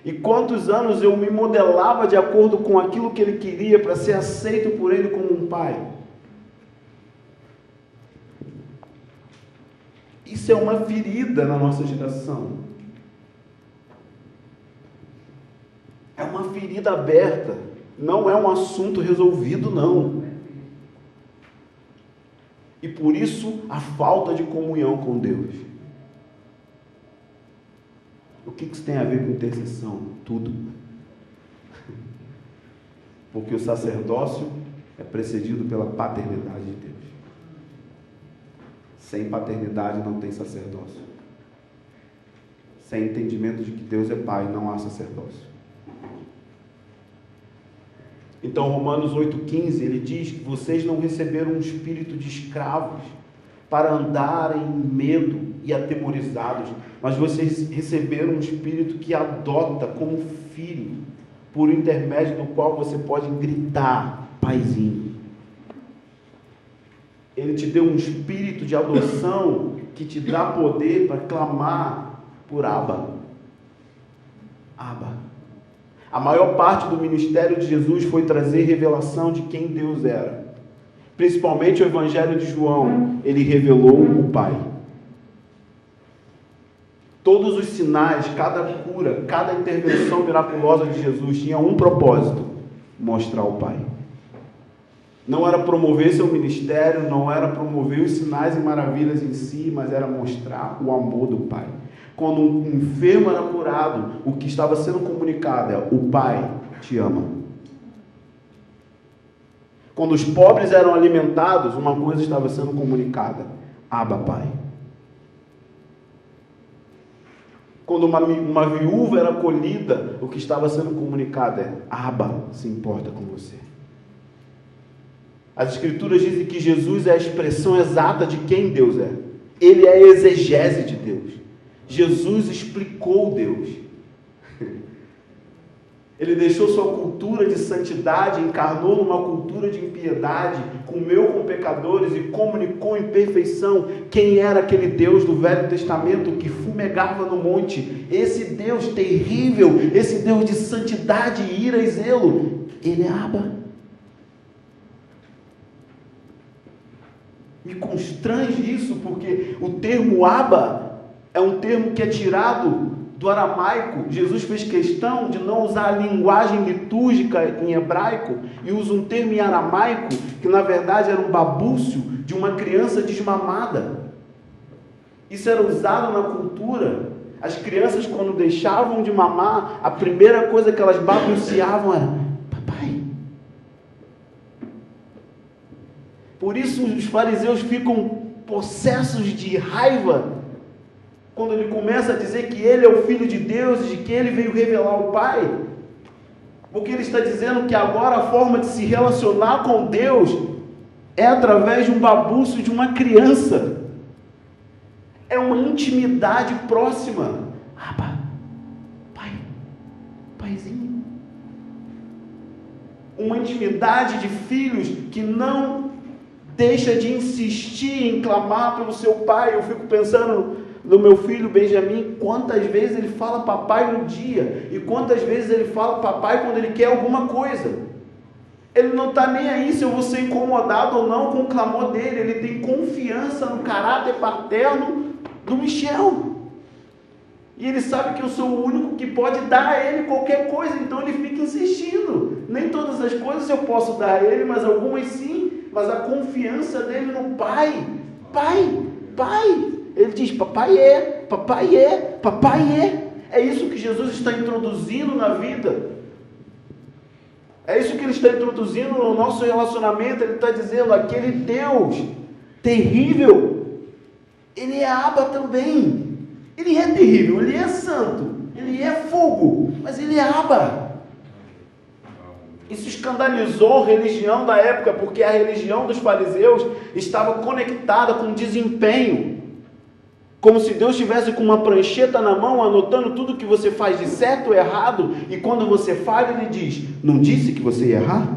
A: E quantos anos eu me modelava de acordo com aquilo que ele queria para ser aceito por ele como um pai? Isso é uma ferida na nossa geração. É uma ferida aberta, não é um assunto resolvido, não. E por isso a falta de comunhão com Deus. O que isso tem a ver com intercessão? Tudo. Porque o sacerdócio é precedido pela paternidade de Deus. Sem paternidade não tem sacerdócio. Sem entendimento de que Deus é Pai, não há sacerdócio. Então Romanos 8,15, ele diz que vocês não receberam um espírito de escravos para andarem em medo e atemorizados, mas vocês receberam um espírito que adota como filho, por intermédio do qual você pode gritar, paizinho. Ele te deu um espírito de adoção que te dá poder para clamar por Abba. Abba. A maior parte do ministério de Jesus foi trazer revelação de quem Deus era. Principalmente o Evangelho de João, ele revelou o Pai. Todos os sinais, cada cura, cada intervenção miraculosa de Jesus tinha um propósito: mostrar o Pai. Não era promover seu ministério, não era promover os sinais e maravilhas em si, mas era mostrar o amor do Pai. Quando um enfermo era curado, o que estava sendo comunicado é: o Pai te ama. Quando os pobres eram alimentados, uma coisa estava sendo comunicada: Abba, Pai. Quando uma viúva era acolhida, o que estava sendo comunicado é: Abba se importa com você. As Escrituras dizem que Jesus é a expressão exata de quem Deus é. Ele é a exegese de Deus. Jesus explicou Deus. Ele deixou sua cultura de santidade, encarnou numa cultura de impiedade, comeu com pecadores e comunicou em perfeição quem era aquele Deus do Velho Testamento que fumegava no monte. Esse Deus terrível, esse Deus de santidade, ira e zelo, ele é Abba. Me constrange isso, porque o termo Abba é um termo que é tirado do aramaico. Jesus fez questão de não usar a linguagem litúrgica em hebraico e usa um termo em aramaico que na verdade era um babúcio de uma criança desmamada. Isso era usado na cultura. As crianças, quando deixavam de mamar, a primeira coisa que elas babuciavam era: papai. Por isso os fariseus ficam possessos de raiva quando ele começa a dizer que ele é o Filho de Deus e de que ele veio revelar o Pai. Porque ele está dizendo que agora a forma de se relacionar com Deus é através de um babúcio de uma criança. É uma intimidade próxima. Abba, pai, paizinho. Uma intimidade de filhos que não deixa de insistir em clamar pelo seu pai. Eu fico pensando do meu filho Benjamin, quantas vezes ele fala papai no dia, e quantas vezes ele fala papai quando ele quer alguma coisa. Ele não está nem aí se eu vou ser incomodado ou não com o clamor dele. Ele tem confiança no caráter paterno do Michel, e ele sabe que eu sou o único que pode dar a ele qualquer coisa, então ele fica insistindo. Nem todas as coisas eu posso dar a ele, mas algumas sim. Mas a confiança dele no pai, ele diz: papai é, papai é, papai é. É isso que Jesus está introduzindo na vida. É isso que ele está introduzindo no nosso relacionamento. Ele está dizendo: aquele Deus terrível, ele é Abba também. Ele é terrível, ele é santo, ele é fogo, mas ele é Abba. Isso escandalizou a religião da época, porque a religião dos fariseus estava conectada com desempenho. Como se Deus estivesse com uma prancheta na mão, anotando tudo que você faz de certo ou errado, e quando você falha, ele diz: não disse que você ia errar?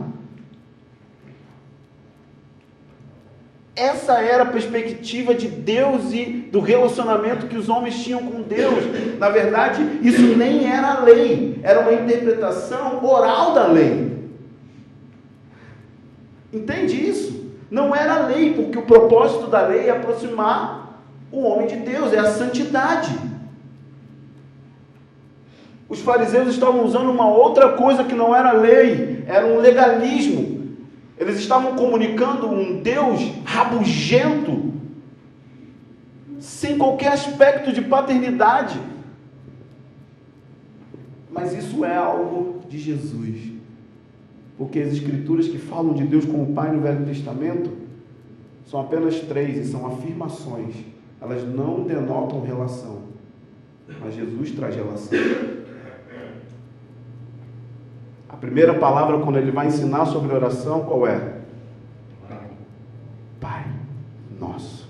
A: Essa era a perspectiva de Deus e do relacionamento que os homens tinham com Deus. Na verdade, isso nem era lei, era uma interpretação oral da lei. Entende isso? Não era lei, porque o propósito da lei é aproximar o homem de Deus, é a santidade. Os fariseus estavam usando uma outra coisa que não era lei, era um legalismo. Eles estavam comunicando um Deus rabugento, sem qualquer aspecto de paternidade. Mas isso é algo de Jesus. Porque as escrituras que falam de Deus como Pai no Velho Testamento são apenas 3 e são afirmações. Elas não denotam relação, mas Jesus traz relação. A primeira palavra, quando ele vai ensinar sobre oração, qual é? Pai nosso.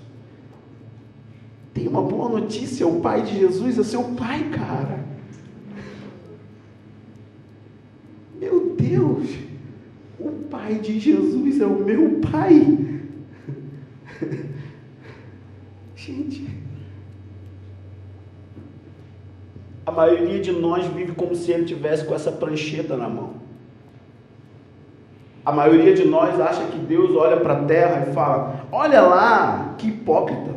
A: Tem uma boa notícia: o Pai de Jesus é seu Pai, cara. Meu Deus, o Pai de Jesus é o meu Pai. Gente, a maioria de nós vive como se ele tivesse com essa prancheta na mão. A maioria de nós acha que Deus olha para a terra e fala: olha lá, que hipócrita.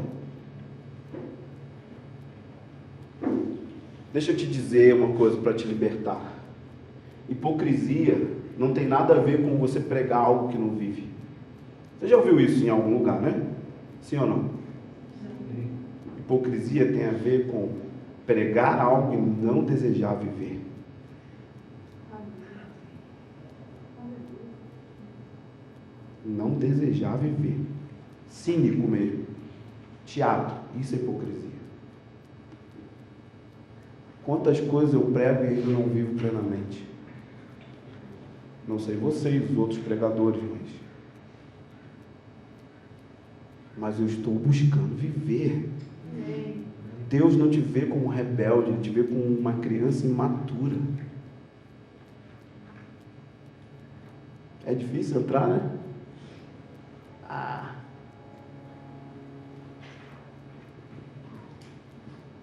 A: Deixa eu te dizer uma coisa para te libertar. Hipocrisia não tem nada a ver com você pregar algo que não vive. Você já ouviu isso em algum lugar, né? Sim ou não? Sim. Hipocrisia tem a ver com pregar algo e não desejar viver. Não desejar viver. Cínico mesmo. Teatro. Isso é hipocrisia. Quantas coisas eu prego e ainda não vivo plenamente? Não sei vocês, os outros pregadores, mas eu estou buscando viver. Deus não te vê como rebelde, ele te vê como uma criança imatura. É difícil entrar, né?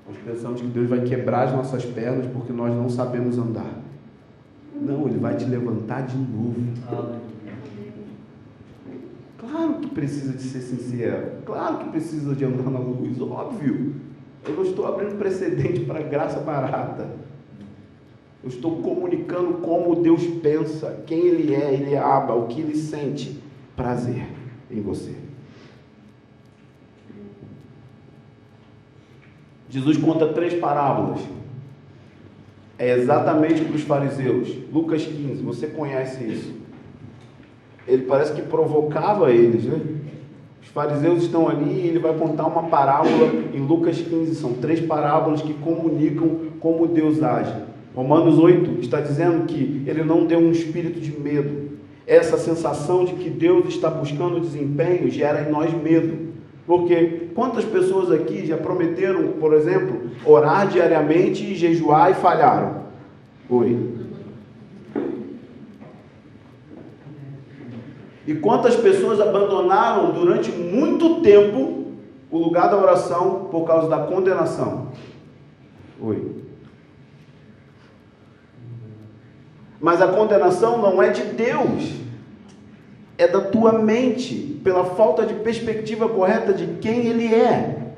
A: Nós pensamos que Deus vai quebrar as nossas pernas porque nós não sabemos andar. Não, Ele vai te levantar de novo. Claro que precisa de ser sincero. Claro que precisa de andar na luz. Óbvio. Eu não estou abrindo precedente para graça barata. Eu estou comunicando como Deus pensa, quem Ele é Abba, o que Ele sente prazer em você. Jesus conta 3 parábolas. É exatamente para os fariseus. Lucas 15, você conhece isso. Ele parece que provocava eles, né? Os fariseus estão ali e ele vai contar uma parábola em Lucas 15. São 3 parábolas que comunicam como Deus age. Romanos 8 está dizendo que ele não deu um espírito de medo. Essa sensação de que Deus está buscando desempenho gera em nós medo. Porque quantas pessoas aqui já prometeram, por exemplo, orar diariamente e jejuar e falharam? Oi. E quantas pessoas abandonaram durante muito tempo o lugar da oração por causa da condenação? Oi. Mas a condenação não é de Deus, é da tua mente, pela falta de perspectiva correta de quem Ele é.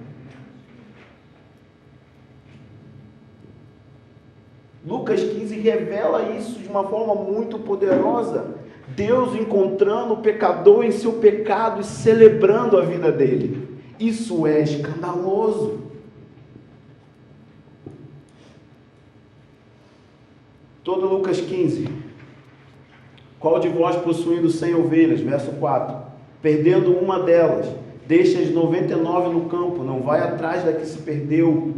A: Lucas 15 revela isso de uma forma muito poderosa. Deus encontrando o pecador em seu pecado e celebrando a vida dele. Isso é escandaloso. Todo Lucas 15. Qual de vós possuindo 100 ovelhas? Verso 4. Perdendo uma delas, deixa as 99 no campo, não vai atrás da que se perdeu,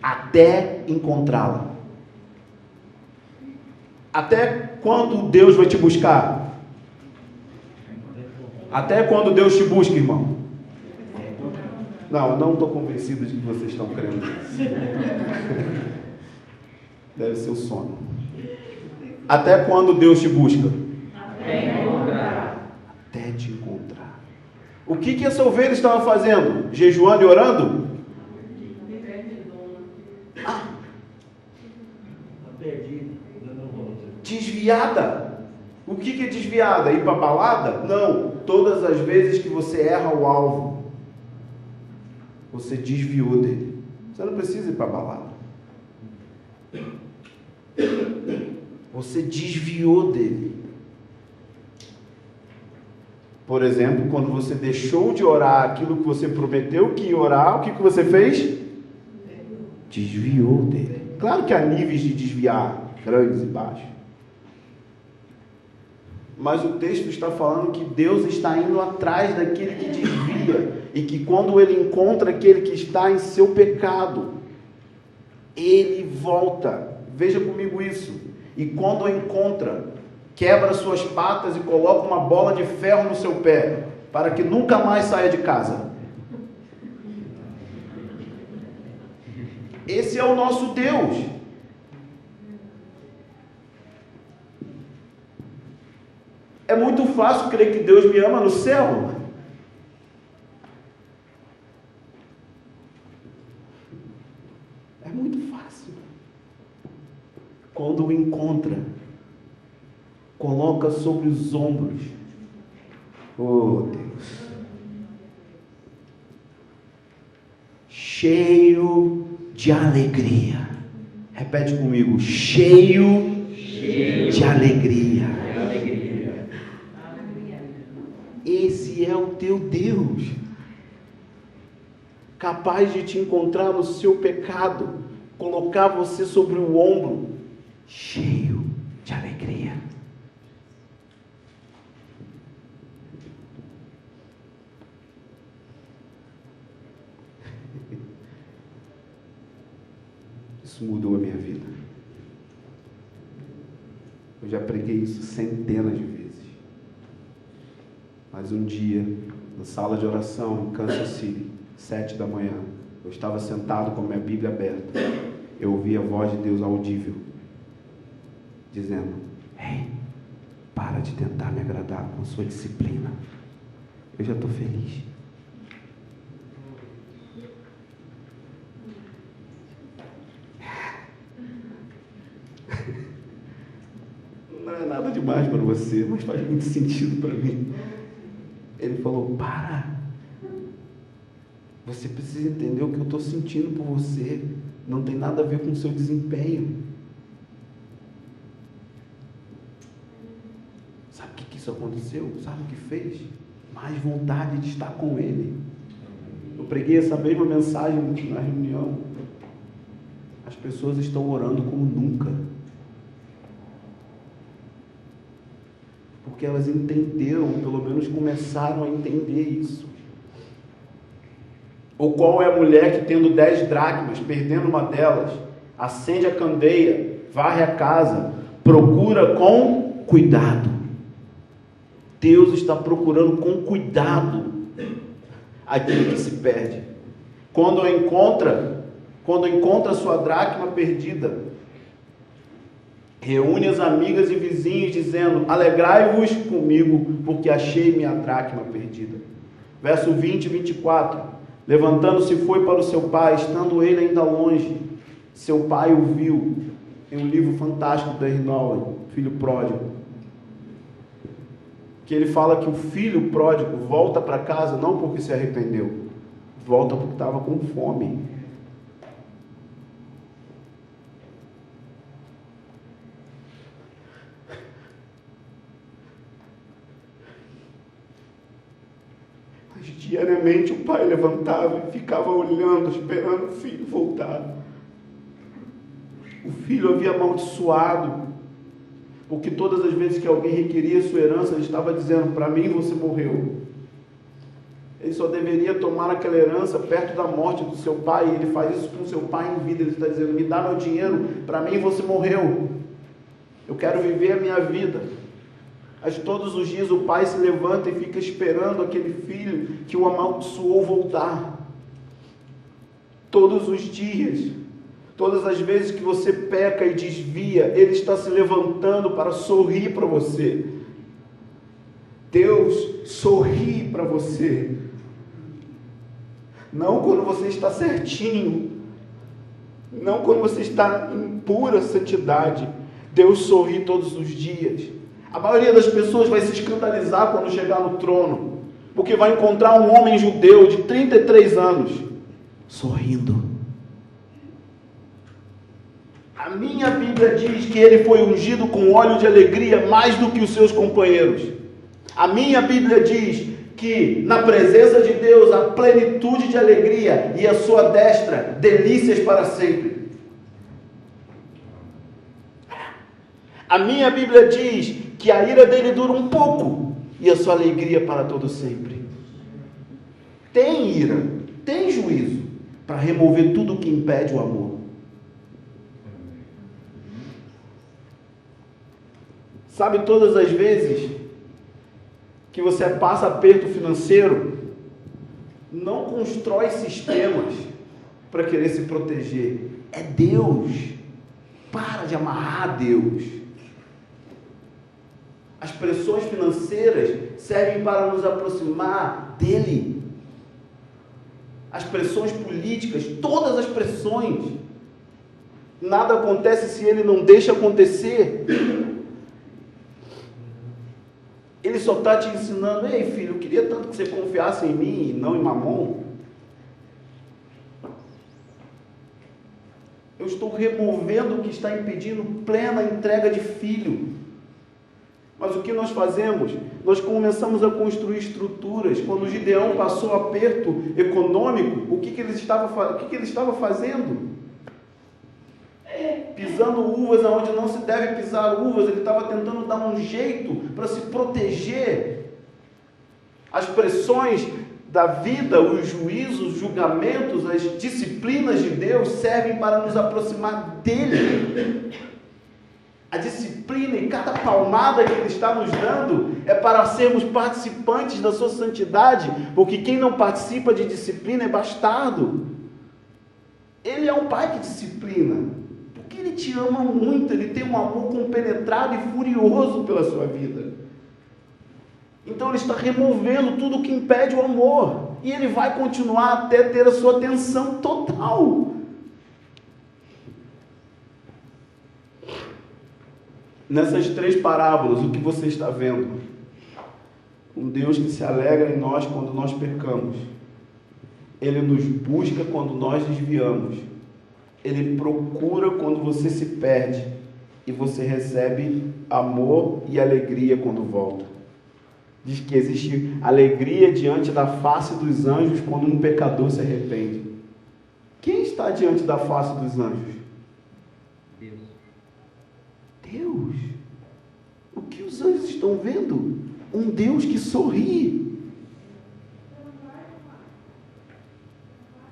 A: até encontrá-la. Até quando Deus vai te buscar? Até quando Deus te busca, irmão? Não, eu não estou convencido de que vocês estão crendo nisso. Deve ser o sono. Até quando Deus te busca?
B: Até encontrar.
A: Até te encontrar. O que essa ovelha estava fazendo? Jejuando e orando? Desviada. O que é desviada? Ir para a balada? Não. Todas as vezes que você erra o alvo, você desviou dele. Você não precisa ir para a balada. Você desviou dele. Por exemplo, quando você deixou de orar aquilo que você prometeu que ia orar, o que você fez? Desviou dele. Claro que há níveis de desviar, grandes e baixos. Mas o texto está falando que Deus está indo atrás daquele que desvia. E que quando Ele encontra aquele que está em seu pecado, Ele volta. Veja comigo isso. E quando o encontra, quebra suas patas e coloca uma bola de ferro no seu pé, para que nunca mais saia de casa. Esse é o nosso Deus. É muito fácil crer que Deus me ama no céu. É muito fácil. Quando o encontra, coloca sobre os ombros. Oh, Deus. Cheio de alegria. Repete comigo. Cheio de alegria. Esse é o teu Deus, capaz de te encontrar no seu pecado, colocar você sobre o ombro, cheio de alegria. Isso mudou a minha vida. Eu já preguei isso centenas de vezes. Mas um dia, na sala de oração em Kansas City, 7 da manhã, eu estava sentado com a minha Bíblia aberta. Eu ouvi a voz de Deus audível, dizendo: ei, para para de tentar me agradar com a sua disciplina. Eu já estou feliz. Não é nada demais para você, mas faz muito sentido para mim. Ele falou, para. Você precisa entender o que eu estou sentindo por você. Não tem nada a ver com o seu desempenho. Sabe o que isso aconteceu? Sabe o que fez? Mais vontade de estar com Ele. Eu preguei essa mesma mensagem na reunião. As pessoas estão orando como nunca. Porque elas entenderam, pelo menos começaram a entender isso. Ou qual é a mulher que, tendo 10 dracmas, perdendo uma delas, acende a candeia, varre a casa, procura com cuidado. Deus está procurando com cuidado aquele que se perde. Quando encontra a sua dracma perdida, reúne as amigas e vizinhos, dizendo, alegrai-vos comigo, porque achei minha dracma perdida. Verso 20 e 24. Levantando-se foi para o seu pai, estando ele ainda longe. Seu pai o viu. Tem um livro fantástico do Henry Nouwen, Filho Pródigo, que ele fala que o filho pródigo volta para casa não porque se arrependeu, volta porque estava com fome. Diariamente o pai levantava e ficava olhando, esperando o filho voltar. O filho havia amaldiçoado, porque todas as vezes que alguém requeria sua herança, ele estava dizendo, para mim você morreu. Ele só deveria tomar aquela herança perto da morte do seu pai, e ele faz isso com seu pai em vida. Ele está dizendo, me dá meu dinheiro, para mim você morreu. Eu quero viver a minha vida. Mas todos os dias o pai se levanta e fica esperando aquele filho que o amaldiçoou voltar. Todos os dias, todas as vezes que você peca e desvia, ele está se levantando para sorrir para você. Deus sorri para você. Não quando você está certinho, não quando você está em pura santidade. Deus sorri todos os dias. A maioria das pessoas vai se escandalizar quando chegar no trono, porque vai encontrar um homem judeu de 33 anos, sorrindo. A minha Bíblia diz que ele foi ungido com óleo de alegria mais do que os seus companheiros. A minha Bíblia diz que na presença de Deus há plenitude de alegria e à sua destra delícias para sempre. A minha Bíblia diz que a ira dele dura um pouco e a sua alegria para todo sempre. Tem ira, tem juízo para remover tudo o que impede o amor. Sabe, todas as vezes que você passa aperto financeiro, não constrói sistemas para querer se proteger. É Deus. Para de amarrar a Deus. As pressões financeiras servem para nos aproximar dele. As pressões políticas, todas as pressões. Nada acontece se ele não deixa acontecer. Ele só está te ensinando, ei filho, eu queria tanto que você confiasse em mim e não em Mamon. Eu estou removendo o que está impedindo plena entrega de filho. Mas o que nós fazemos? Nós começamos a construir estruturas. Quando Gideão passou aperto econômico, o que ele estava fazendo? Pisando uvas onde não se deve pisar uvas. Ele estava tentando dar um jeito para se proteger. As pressões da vida, os juízos, os julgamentos, as disciplinas de Deus servem para nos aproximar dele. A disciplina e cada palmada que Ele está nos dando é para sermos participantes da sua santidade, porque quem não participa de disciplina é bastardo. Ele é um pai que disciplina, porque Ele te ama muito, Ele tem um amor compenetrado e furioso pela sua vida. Então ele está removendo tudo que impede o amor. E ele vai continuar até ter a sua atenção total. Nessas 3 parábolas, o que você está vendo? Um Deus que se alegra em nós quando nós pecamos. Ele nos busca quando nós desviamos. Ele procura quando você se perde. E você recebe amor e alegria quando volta. Diz que existe alegria diante da face dos anjos quando um pecador se arrepende. Quem está diante da face dos anjos?
B: Deus.
A: Deus. O que os anjos estão vendo? Um Deus que sorri.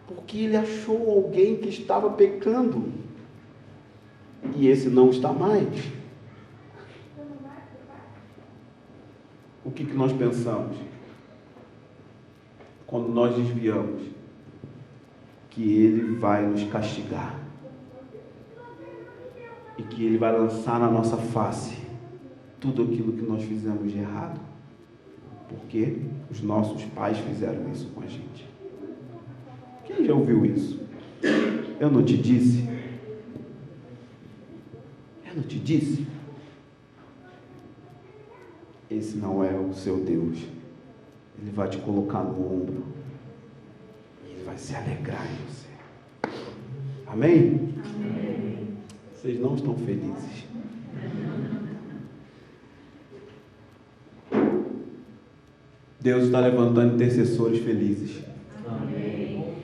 A: Porque ele achou alguém que estava pecando. E esse não está mais. O que nós pensamos? Quando nós desviamos, que ele vai nos castigar. E que ele vai lançar na nossa face tudo aquilo que nós fizemos de errado. Porque os nossos pais fizeram isso com a gente. Quem já ouviu isso? Eu não te disse? Eu não te disse? Esse não é o seu Deus. Ele vai te colocar no ombro. E ele vai se alegrar em você. Amém? Amém. Vocês não estão felizes. Deus está levantando intercessores felizes. Amém.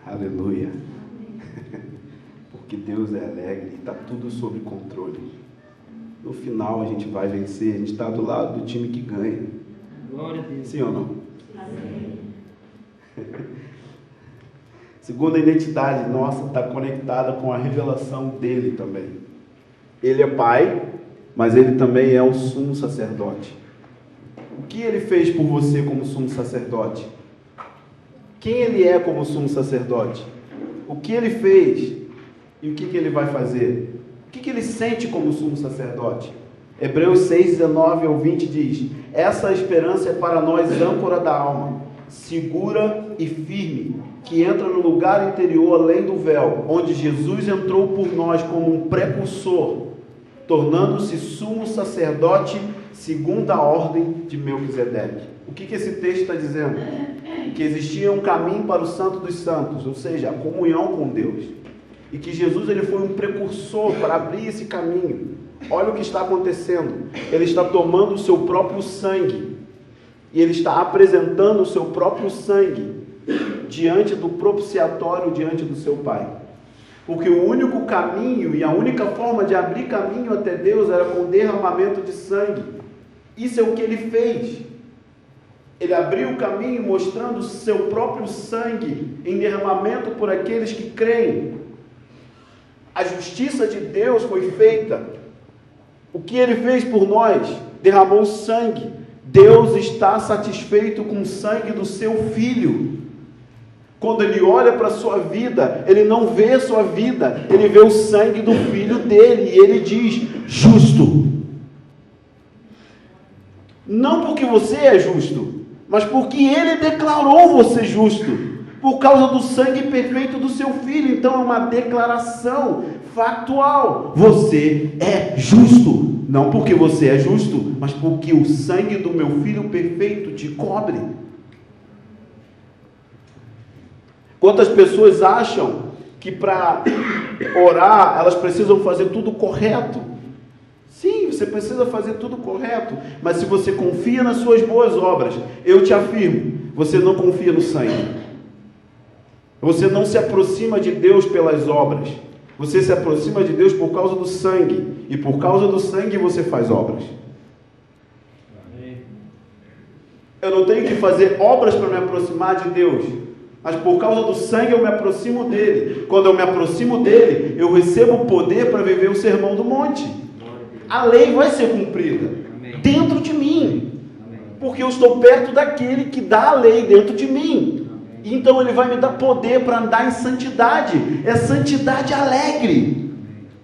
A: Aleluia. Porque Deus é alegre e está tudo sob controle. No final a gente vai vencer, a gente está do lado do time que ganha.
B: Glória a Deus.
A: Sim ou não?
B: Amém.
A: Segunda identidade nossa está conectada com a revelação dele também. Ele é pai, mas ele também é o sumo sacerdote. O que ele fez por você como sumo sacerdote? Quem ele é como sumo sacerdote? O que ele fez e o que ele vai fazer? O que ele sente como sumo sacerdote? Hebreus 6, 19 ao 20 diz: essa esperança é para nós âncora da alma, segura e firme, que entra no lugar interior além do véu, onde Jesus entrou por nós como um precursor, tornando-se sumo sacerdote segundo a ordem de Melquisedeque. O que esse texto está dizendo? Que existia um caminho para o Santo dos Santos, ou seja, a comunhão com Deus. E que Jesus ele foi um precursor para abrir esse caminho. Olha o que está acontecendo. Ele está tomando o seu próprio sangue. E ele está apresentando o seu próprio sangue diante do propiciatório, diante do seu Pai. Porque o único caminho e a única forma de abrir caminho até Deus era com derramamento de sangue. Isso é o que ele fez. Ele abriu o caminho mostrando o seu próprio sangue em derramamento por aqueles que creem. A justiça de Deus foi feita. O que ele fez por nós? Derramou sangue. Deus está satisfeito com o sangue do seu filho. Quando ele olha para a sua vida, ele não vê a sua vida, ele vê o sangue do filho dele, e ele diz: justo. Não porque você é justo, mas porque ele declarou você justo, por causa do sangue perfeito do seu filho. Então é uma declaração factual: você é justo, não porque você é justo, mas porque o sangue do meu filho perfeito te cobre. Quantas pessoas acham que para orar elas precisam fazer tudo correto? Sim, você precisa fazer tudo correto, mas se você confia nas suas boas obras, eu te afirmo, você não confia no sangue. Você não se aproxima de Deus pelas obras, você se aproxima de Deus por causa do sangue, e por causa do sangue você faz obras. Eu não tenho que fazer obras para me aproximar de Deus, mas por causa do sangue eu me aproximo dele. Quando eu me aproximo dele, eu recebo o poder para viver o sermão do monte. A lei vai ser cumprida dentro de mim, porque eu estou perto daquele que dá a lei dentro de mim. Então ele vai me dar poder para andar em santidade. É santidade alegre.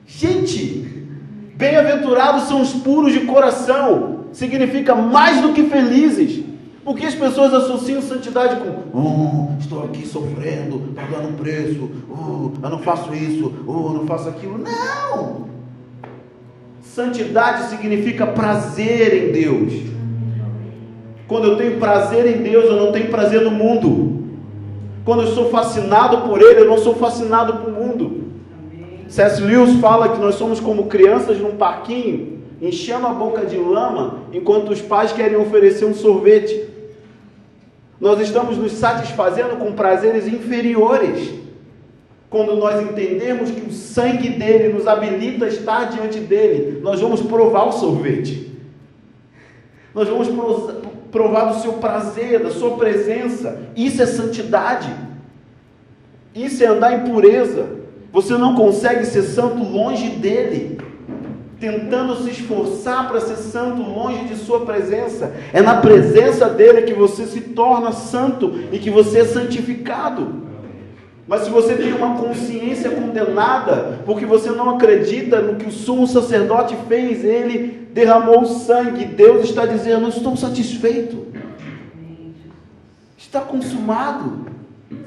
A: Gente, Bem-aventurados são os puros de coração, significa mais do que felizes. Porque as pessoas associam santidade com estou aqui sofrendo, pagando um preço, eu não faço isso, eu não faço aquilo. Não! Santidade significa prazer em Deus. Quando eu tenho prazer em Deus, eu não tenho prazer no mundo. Quando eu sou fascinado por Ele, eu não sou fascinado por o mundo. C.S. Lewis fala que nós somos como crianças num parquinho, enchendo a boca de lama, enquanto os pais querem oferecer um sorvete. Nós estamos nos satisfazendo com prazeres inferiores, quando nós entendemos que o sangue dele nos habilita a estar diante dele. Nós vamos provar o sorvete, nós vamos provar do seu prazer, da sua presença. Isso é santidade, isso é andar em pureza. Você não consegue ser santo longe dele, tentando se esforçar para ser santo longe de sua presença. É na presença dele que você se torna santo e que você é santificado. Mas se você tem uma consciência condenada, porque você não acredita no que o sumo sacerdote fez, ele derramou o sangue, Deus está dizendo: não estou satisfeito, está consumado,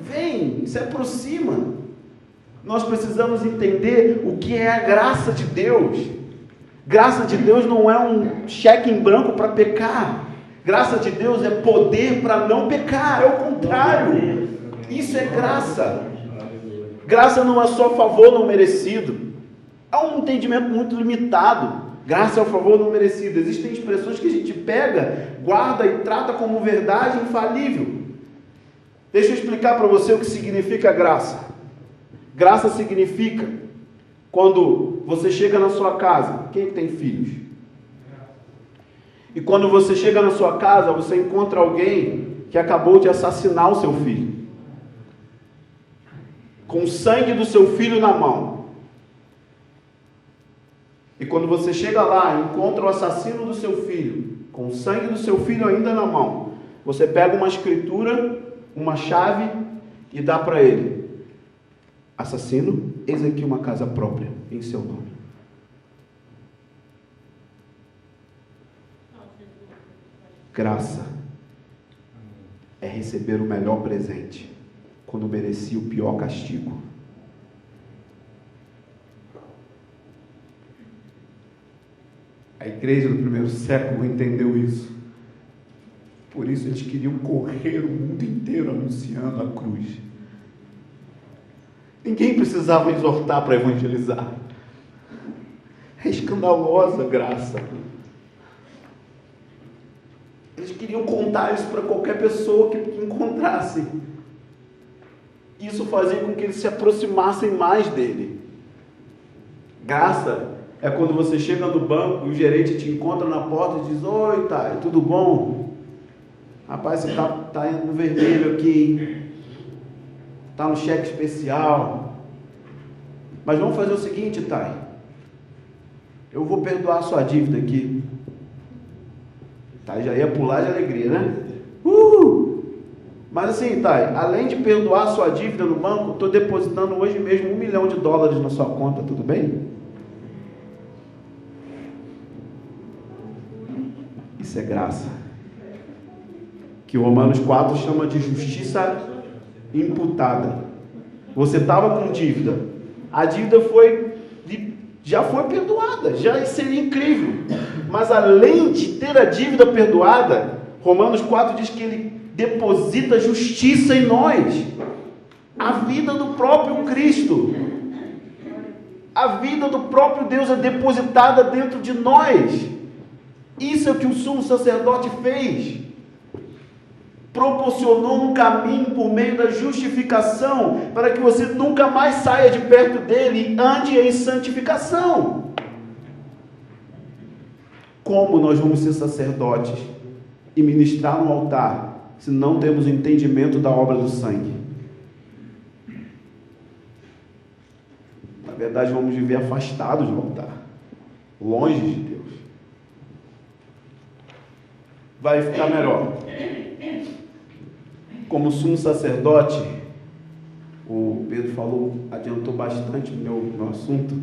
A: vem, se aproxima. Nós precisamos entender o que é a graça de Deus. Graça de Deus não é um cheque em branco para pecar. Graça de Deus é poder para não pecar, é o contrário. Isso é graça. Graça não é só favor não merecido. É um entendimento muito limitado. Graça é o favor não merecido. Existem expressões que a gente pega, guarda e trata como verdade infalível. Deixa eu explicar para você o que significa graça. Graça significa quando você chega na sua casa. Quem tem filhos? E quando você chega na sua casa, você encontra alguém que acabou de assassinar o seu filho, com o sangue do seu filho na mão. E quando você chega lá, encontra o assassino do seu filho, com o sangue do seu filho ainda na mão, você pega uma escritura, uma chave e dá para ele: assassino, eis aqui uma casa própria em seu nome. Graça é receber o melhor presente quando merecia o pior castigo. A igreja do primeiro século entendeu isso. Por isso eles queriam correr o mundo inteiro anunciando a cruz. Ninguém precisava exortar para evangelizar. É escandalosa a graça. Eles queriam contar isso para qualquer pessoa que encontrasse. Isso fazia com que eles se aproximassem mais dele. Graça é quando você chega no banco e o gerente te encontra na porta e diz: oi, Thay, tudo bom? Rapaz, você tá no vermelho aqui, está no cheque especial, mas vamos fazer o seguinte, Thay, eu vou perdoar a sua dívida aqui. Thay já ia pular de alegria, né? Mas assim, Thay, além de perdoar a sua dívida no banco, estou depositando hoje mesmo $1 milhão na sua conta, tudo bem? Isso é graça, que o Romanos 4 chama de justiça imputada. Você estava com dívida, a dívida já foi perdoada, já seria incrível, mas além de ter a dívida perdoada, Romanos 4 diz que ele deposita justiça em nós, a vida do próprio Cristo, a vida do próprio Deus é depositada dentro de nós. Isso é o que o sumo sacerdote fez. Proporcionou um caminho por meio da justificação, para que você nunca mais saia de perto dele e ande em santificação. Como nós vamos ser sacerdotes e ministrar no altar, se não temos entendimento da obra do sangue? Na verdade, vamos viver afastados do altar, longe de Deus. Vai ficar melhor. Como sumo sacerdote, o Pedro falou, adiantou bastante o meu assunto.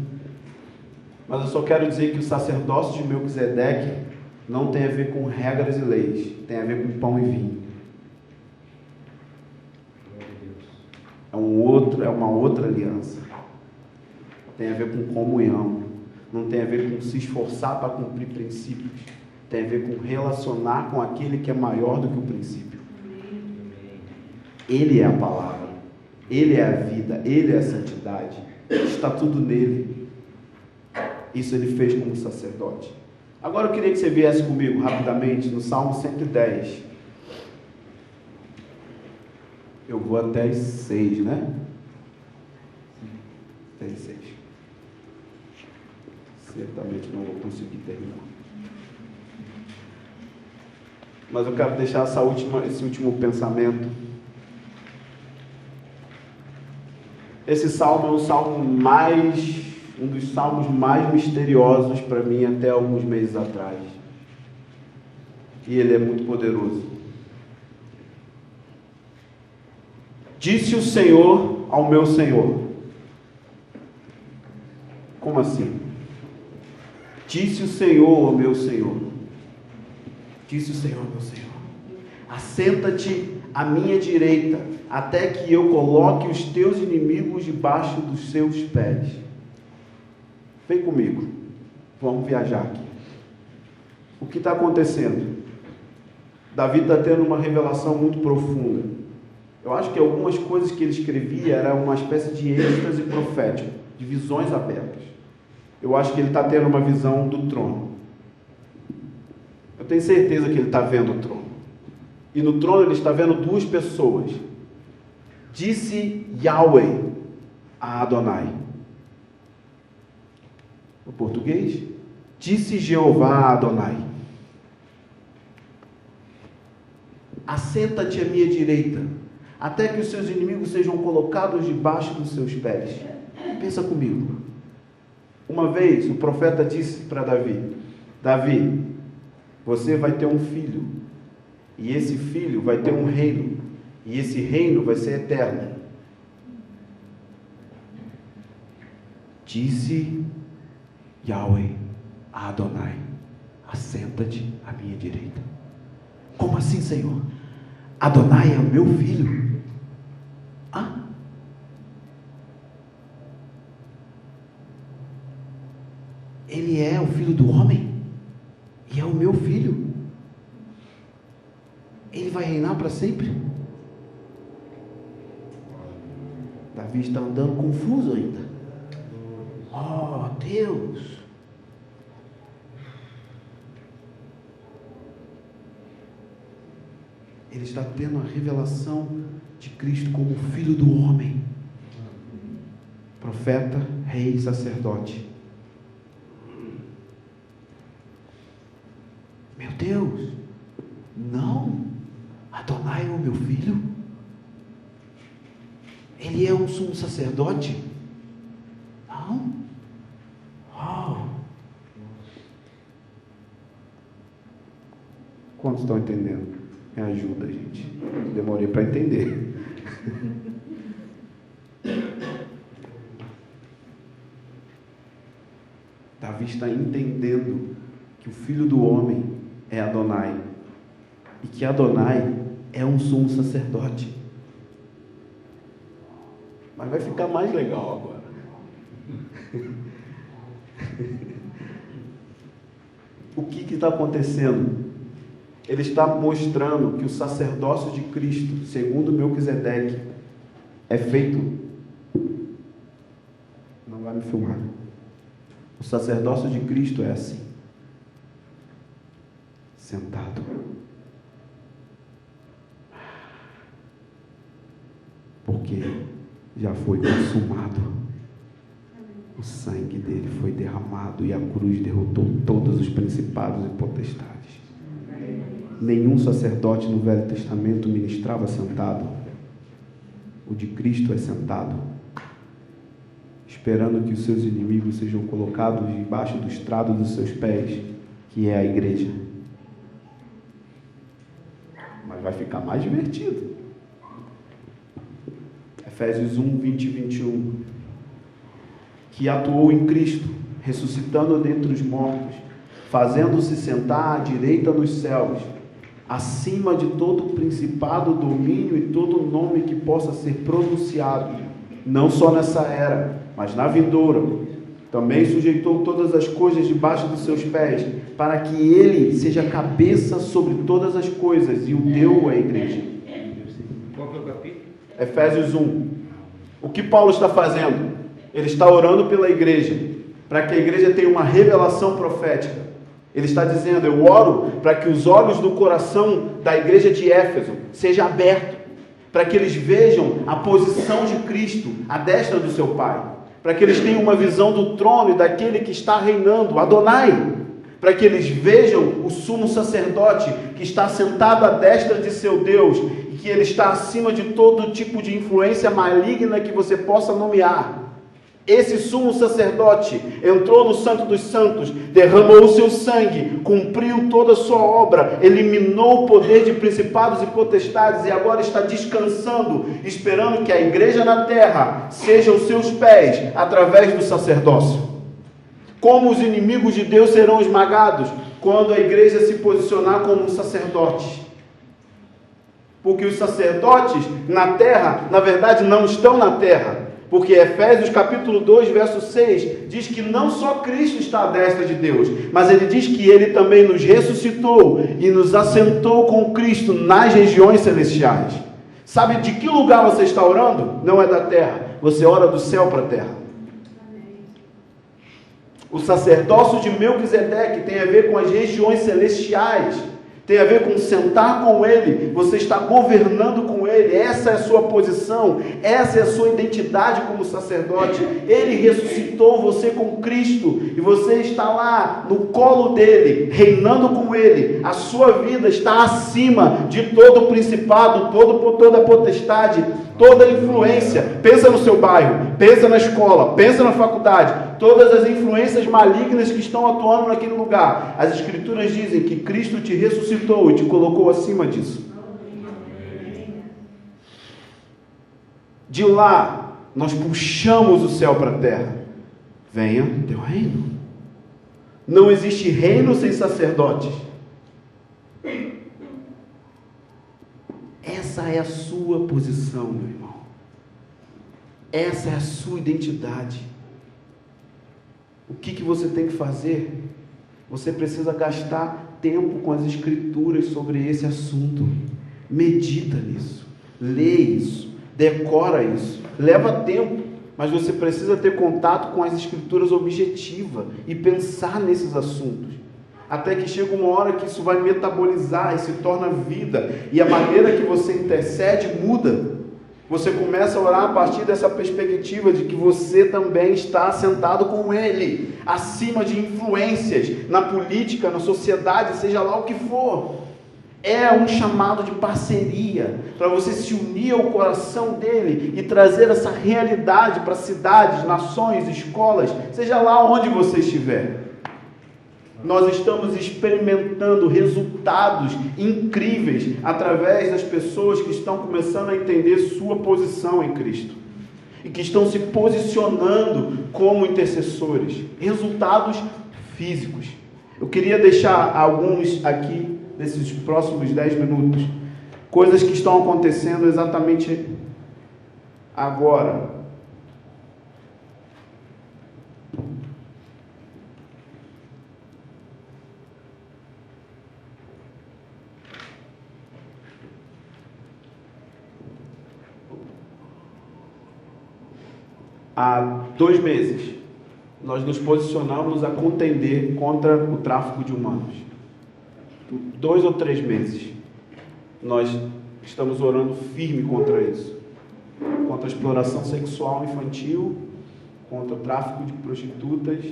A: Mas eu só quero dizer que o sacerdócio de Melquisedeque não tem a ver com regras e leis, tem a ver com pão e vinho. É uma outra aliança. Tem a ver com comunhão. Não tem a ver com se esforçar para cumprir princípios. Tem a ver com relacionar com aquele que é maior do que o princípio. Ele é a palavra. Ele é a vida. Ele é a santidade. Está tudo nele. Isso ele fez como sacerdote. Agora eu queria que você viesse comigo rapidamente no Salmo 110. Eu vou até as 6, né? Até as 6. Certamente não vou conseguir terminar. Mas eu quero deixar esse último pensamento. Esse salmo é um dos salmos mais misteriosos para mim até alguns meses atrás. E ele é muito poderoso. Disse o Senhor ao meu Senhor. Como assim? Disse o Senhor ao meu Senhor. Disse o Senhor ao meu Senhor. Assenta-te à minha direita, até que eu coloque os teus inimigos debaixo dos seus pés. Vem comigo. Vamos viajar aqui. O que está acontecendo? Davi está tendo uma revelação muito profunda. Eu acho que algumas coisas que ele escrevia era uma espécie de êxtase profético, de visões abertas. Eu acho que ele está tendo uma visão do trono. Eu tenho certeza que ele está vendo o trono. E no trono ele está vendo duas pessoas. Disse Yahweh a Adonai. No português, disse Jeová a Adonai. Assenta-te à minha direita, até que os seus inimigos sejam colocados debaixo dos seus pés. Pensa comigo. Uma vez o profeta disse para Davi: Davi, você vai ter um filho, e esse filho vai ter um reino, e esse reino vai ser eterno. Disse Yahweh a Adonai: assenta-te à minha direita. Como assim, Senhor? Adonai é o meu filho? Ele é o filho do homem e é o meu filho. Ele vai reinar para sempre? Davi está andando confuso ainda. Oh, Deus! Ele está tendo a revelação de Cristo como filho do homem. Profeta, rei, sacerdote. Meu Deus! Não! Adonai é o meu filho? Ele é um sumo sacerdote? Não? Oh! Quantos estão entendendo? Me ajuda, gente. Demorei para entender. Davi está entendendo que o filho do homem é Adonai e que Adonai é um sumo sacerdote. Mas vai ficar mais legal agora. O que está acontecendo? Ele está mostrando que o sacerdócio de Cristo, segundo Melquisedeque, é feito. Não vai me filmar. O sacerdócio de Cristo é assim: sentado. Porque já foi consumado. O sangue dele foi derramado e a cruz derrotou todos os principados e potestades. Nenhum sacerdote no Velho Testamento ministrava sentado. O de Cristo é sentado, esperando que os seus inimigos sejam colocados debaixo do estrado dos seus pés, que é a igreja. Mas vai ficar mais divertido. Efésios 1, 20 e 21. Que atuou em Cristo, ressuscitando dentre os mortos, fazendo-se sentar à direita nos céus, acima de todo principado, domínio e todo nome que possa ser pronunciado, não só nessa era, mas na vindoura. Também sujeitou todas as coisas debaixo dos seus pés, para que ele seja cabeça sobre todas as coisas, e o deu à igreja.
B: Qual que é o capítulo?
A: Efésios 1. O que Paulo está fazendo? Ele está orando pela igreja, para que a igreja tenha uma revelação profética. Ele está dizendo: eu oro para que os olhos do coração da igreja de Éfeso sejam abertos, para que eles vejam a posição de Cristo à destra do seu Pai, para que eles tenham uma visão do trono e daquele que está reinando, Adonai, para que eles vejam o sumo sacerdote que está sentado à destra de seu Deus, e que ele está acima de todo tipo de influência maligna que você possa nomear. Esse sumo sacerdote entrou no Santo dos Santos, derramou o seu sangue, cumpriu toda a sua obra, eliminou o poder de principados e potestades, e agora está descansando, esperando que a igreja na terra seja os seus pés através do sacerdócio. Como os inimigos de Deus serão esmagados? Quando a igreja se posicionar como um sacerdote. Porque os sacerdotes na terra, na verdade, não estão na terra. Porque Efésios capítulo 2, verso 6, diz que não só Cristo está à destra de Deus, mas ele diz que ele também nos ressuscitou e nos assentou com Cristo nas regiões celestiais. Sabe de que lugar você está orando? Não é da terra, você ora do céu para a terra. O sacerdócio de Melquisedeque tem a ver com as regiões celestiais, tem a ver com sentar com Ele, você está governando com Ele, essa é a sua posição, essa é a sua identidade como sacerdote. Ele ressuscitou você com Cristo, e você está lá no colo dEle, reinando com Ele. A sua vida está acima de todo o principado, toda a potestade, toda a influência. Pensa no seu bairro, pensa na escola, pensa na faculdade, todas as influências malignas que estão atuando naquele lugar. As Escrituras dizem que Cristo te ressuscitou e te colocou acima disso. De lá, nós puxamos o céu para a terra. Venha teu reino. Não existe reino sem sacerdotes. Essa é a sua posição, meu irmão. Essa é a sua identidade. O que você tem que fazer? Você precisa gastar tempo com as Escrituras sobre esse assunto. Medita nisso, lê isso, decora isso, leva tempo, mas você precisa ter contato com as Escrituras objetiva e pensar nesses assuntos, até que chega uma hora que isso vai metabolizar e se torna vida, e a maneira que você intercede muda. Você começa a orar a partir dessa perspectiva de que você também está sentado com Ele, acima de influências na política, na sociedade, seja lá o que for. É um chamado de parceria, para você se unir ao coração dEle e trazer essa realidade para cidades, nações, escolas, seja lá onde você estiver. Nós estamos experimentando resultados incríveis através das pessoas que estão começando a entender sua posição em Cristo e que estão se posicionando como intercessores. Resultados físicos. Eu queria deixar alguns aqui, nesses próximos 10 minutos, coisas que estão acontecendo exatamente agora. Há 2 meses, nós nos posicionamos a contender contra o tráfico de humanos. 2 ou 3 meses, nós estamos orando firme contra isso. Contra a exploração sexual infantil, contra o tráfico de prostitutas,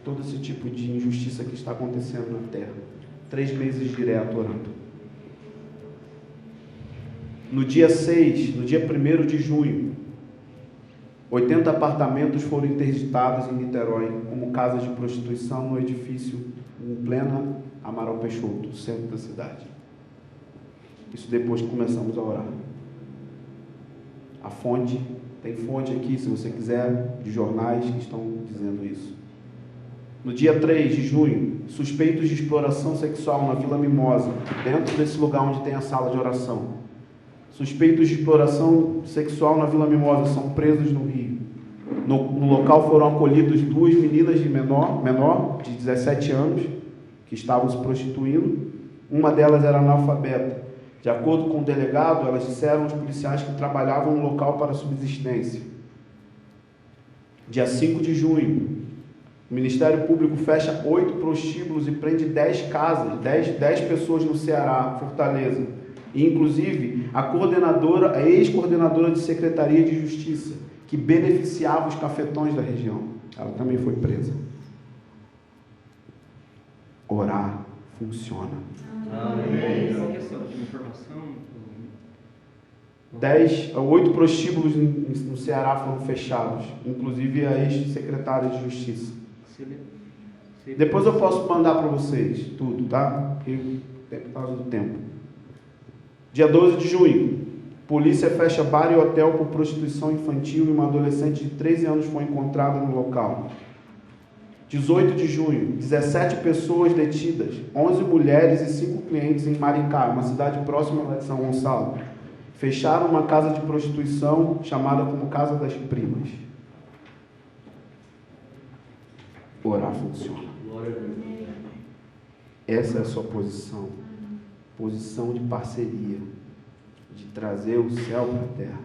A: todo esse tipo de injustiça que está acontecendo na terra. 3 meses direto orando. No dia 6, no dia 1º de junho, 80 apartamentos foram interditados em Niterói como casas de prostituição no edifício em plena Amaral Peixoto, centro da cidade. Isso depois que começamos a orar. A fonte, tem fonte aqui, se você quiser, de jornais que estão dizendo isso. No dia 3 de junho, suspeitos de exploração sexual na Vila Mimosa, dentro desse lugar onde tem a sala de oração. Suspeitos de exploração sexual na Vila Mimosa são presos no Rio. No local foram acolhidos 2 meninas de menor, de 17 anos, que estavam se prostituindo. Uma delas era analfabeta. De acordo com o delegado, elas disseram aos policiais que trabalhavam no local para subsistência. Dia 5 de junho, o Ministério Público fecha 8 prostíbulos e prende 10 casas, 10 pessoas no Ceará, Fortaleza. E, inclusive, a ex-coordenadora de Secretaria de Justiça, que beneficiava os cafetões da região. Ela também foi presa. Orar funciona.
B: Amém. Qual que é essa última informação?
A: 8 prostíbulos no Ceará foram fechados, inclusive a ex-secretária de Justiça. Depois eu posso mandar para vocês tudo, tá? Por causa do tempo. Dia 12 de junho, polícia fecha bar e hotel por prostituição infantil e uma adolescente de 13 anos foi encontrada no local. 18 de junho, 17 pessoas detidas, 11 mulheres e 5 clientes em Maricá, uma cidade próxima de São Gonçalo. Fecharam uma casa de prostituição chamada como Casa das Primas. Orar funciona. Essa é a sua posição. Posição de parceria, de trazer o céu para a terra.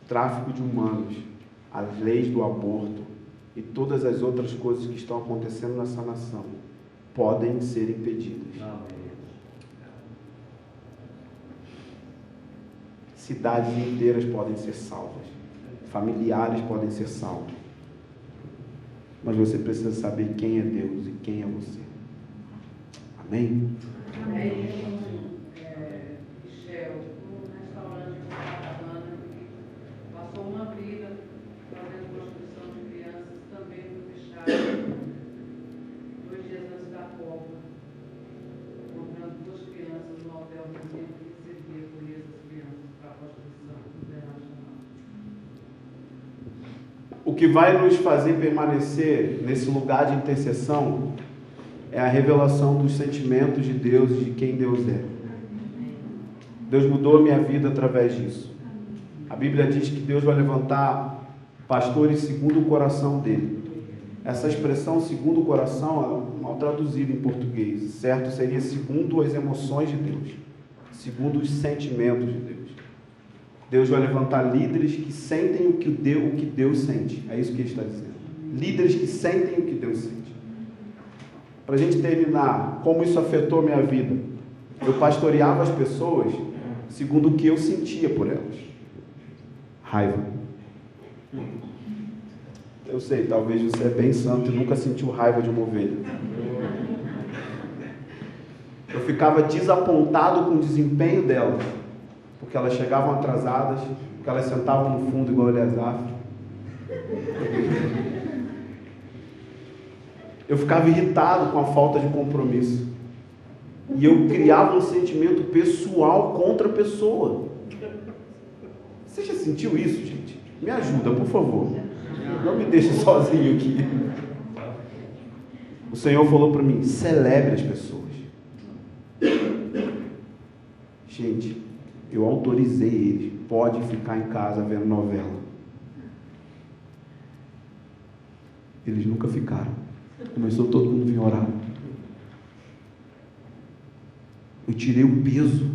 A: O tráfico de humanos, as leis do aborto e todas as outras coisas que estão acontecendo nessa nação podem ser impedidas. Cidades inteiras podem ser salvas, familiares podem ser salvos, mas você precisa saber quem é Deus e quem é você. Amém?
C: Amém. Michel, no restaurante de Santana, passou uma briga fazendo prostituição de crianças, também foi fechado 2 dias antes da Copa, comprando 2 crianças no hotel do tempo que recebia por essas crianças para a prostituição internacional.
A: O que vai nos fazer permanecer nesse lugar de intercessão é a revelação dos sentimentos de Deus e de quem Deus é. Deus mudou a minha vida através disso. A Bíblia diz que Deus vai levantar pastores segundo o coração dele. Essa expressão segundo o coração é mal traduzida em português. Certo seria segundo as emoções de Deus, segundo os sentimentos de Deus. Deus vai levantar líderes que sentem o que Deus sente. É isso que ele está dizendo. Líderes que sentem o que Deus sente. Para a gente terminar, como isso afetou a minha vida? Eu pastoreava as pessoas segundo o que eu sentia por elas. Raiva. Eu sei, talvez você é bem santo e nunca sentiu raiva de uma ovelha. Eu ficava desapontado com o desempenho delas, porque elas chegavam atrasadas, porque elas sentavam no fundo igual Eleazar. Eu ficava irritado com a falta de compromisso. E eu criava um sentimento pessoal contra a pessoa. Você já sentiu isso, gente? Me ajuda, por favor. Não me deixe sozinho aqui. O Senhor falou para mim, celebre as pessoas. Gente, eu autorizei eles. Pode ficar em casa vendo novela. Eles nunca ficaram. Começou todo mundo a vir orar. Eu tirei o peso.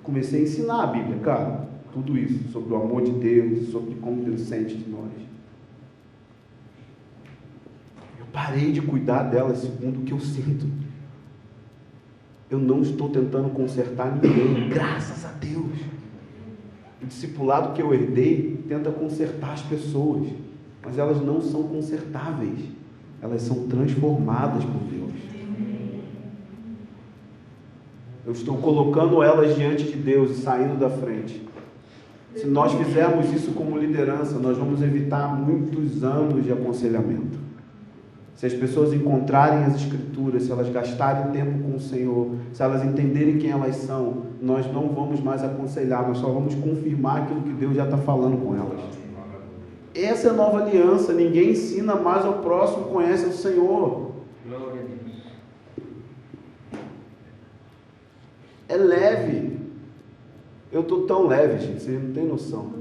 A: Comecei a ensinar a Bíblia, cara. Tudo isso, sobre o amor de Deus, sobre como Deus sente de nós. Eu parei de cuidar delas segundo o que eu sinto. Eu não estou tentando consertar ninguém, graças a Deus. O discipulado que eu herdei tenta consertar as pessoas, mas elas não são consertáveis, elas são transformadas por Deus. Eu estou colocando elas diante de Deus e saindo da frente. Se nós fizermos isso como liderança, nós vamos evitar muitos anos de aconselhamento. Se as pessoas encontrarem as Escrituras, se elas gastarem tempo com o Senhor, se elas entenderem quem elas são, nós não vamos mais aconselhar, nós só vamos confirmar aquilo que Deus já está falando com elas. Essa é a nova aliança. Ninguém ensina mais ao próximo, conhece o Senhor.
B: Glória a Deus.
A: É leve. Eu estou tão leve, gente, vocês não têm noção.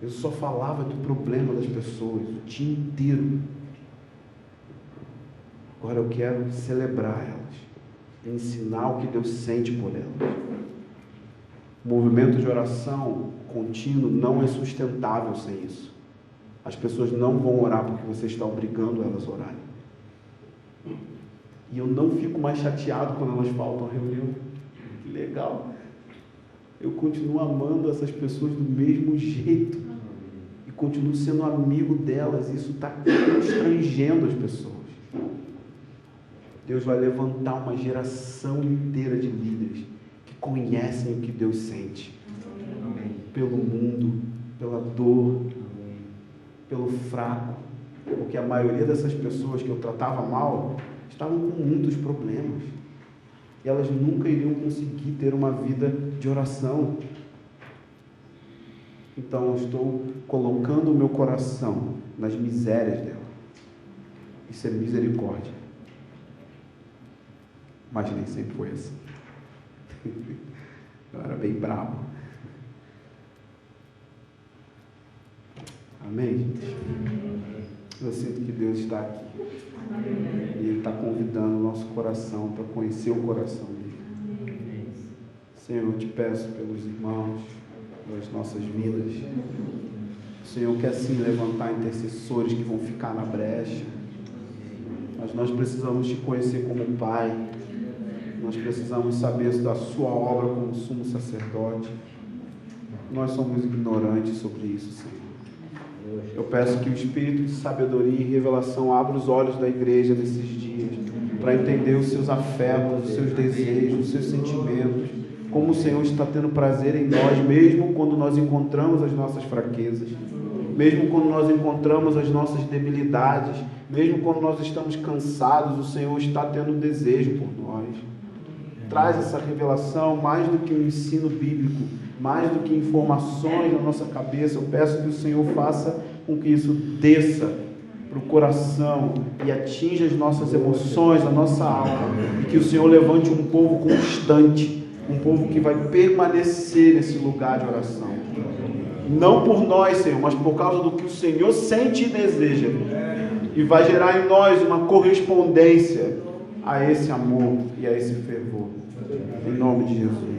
A: Eu só falava do problema das pessoas o dia inteiro. Agora eu quero celebrar elas, ensinar o que Deus sente por elas. O movimento de oração contínuo não é sustentável sem isso. As pessoas não vão orar porque você está obrigando elas a orarem. E eu não fico mais chateado quando elas faltam à reunião. Que legal. Eu continuo amando essas pessoas do mesmo jeito. E continuo sendo amigo delas. Isso está constrangendo as pessoas. Deus vai levantar uma geração inteira de líderes que conhecem o que Deus sente.
B: Amém.
A: Pelo mundo, pela dor, pelo fraco. Porque a maioria dessas pessoas que eu tratava mal estavam com muitos problemas. E elas nunca iriam conseguir ter uma vida de oração. Então eu estou colocando o meu coração nas misérias dela. Isso é misericórdia. Mas nem sempre foi assim. Eu era bem bravo. Amém, gente? Eu sinto que Deus está aqui. E Ele está convidando o nosso coração para conhecer o coração dele. Senhor, eu te peço pelos irmãos, pelas nossas vidas. O Senhor quer sim levantar intercessores que vão ficar na brecha. Mas nós precisamos te conhecer como Pai. Nós precisamos saber da sua obra como sumo sacerdote. Nós somos ignorantes sobre isso, Senhor. Eu peço que o Espírito de sabedoria e revelação abra os olhos da igreja nesses dias, para entender os seus afetos, os seus desejos, os seus sentimentos, como o Senhor está tendo prazer em nós, mesmo quando nós encontramos as nossas fraquezas, mesmo quando nós encontramos as nossas debilidades, mesmo quando nós estamos cansados, o Senhor está tendo desejo por nós. Traz essa revelação mais do que um ensino bíblico, mais do que informações na nossa cabeça. Eu peço que o Senhor faça com que isso desça para o coração e atinja as nossas emoções, a nossa alma, e que o Senhor levante um povo constante, um povo que vai permanecer nesse lugar de oração. Não por nós, Senhor, mas por causa do que o Senhor sente e deseja, e vai gerar em nós uma correspondência a esse amor e a esse fervor. Em nome de Jesus.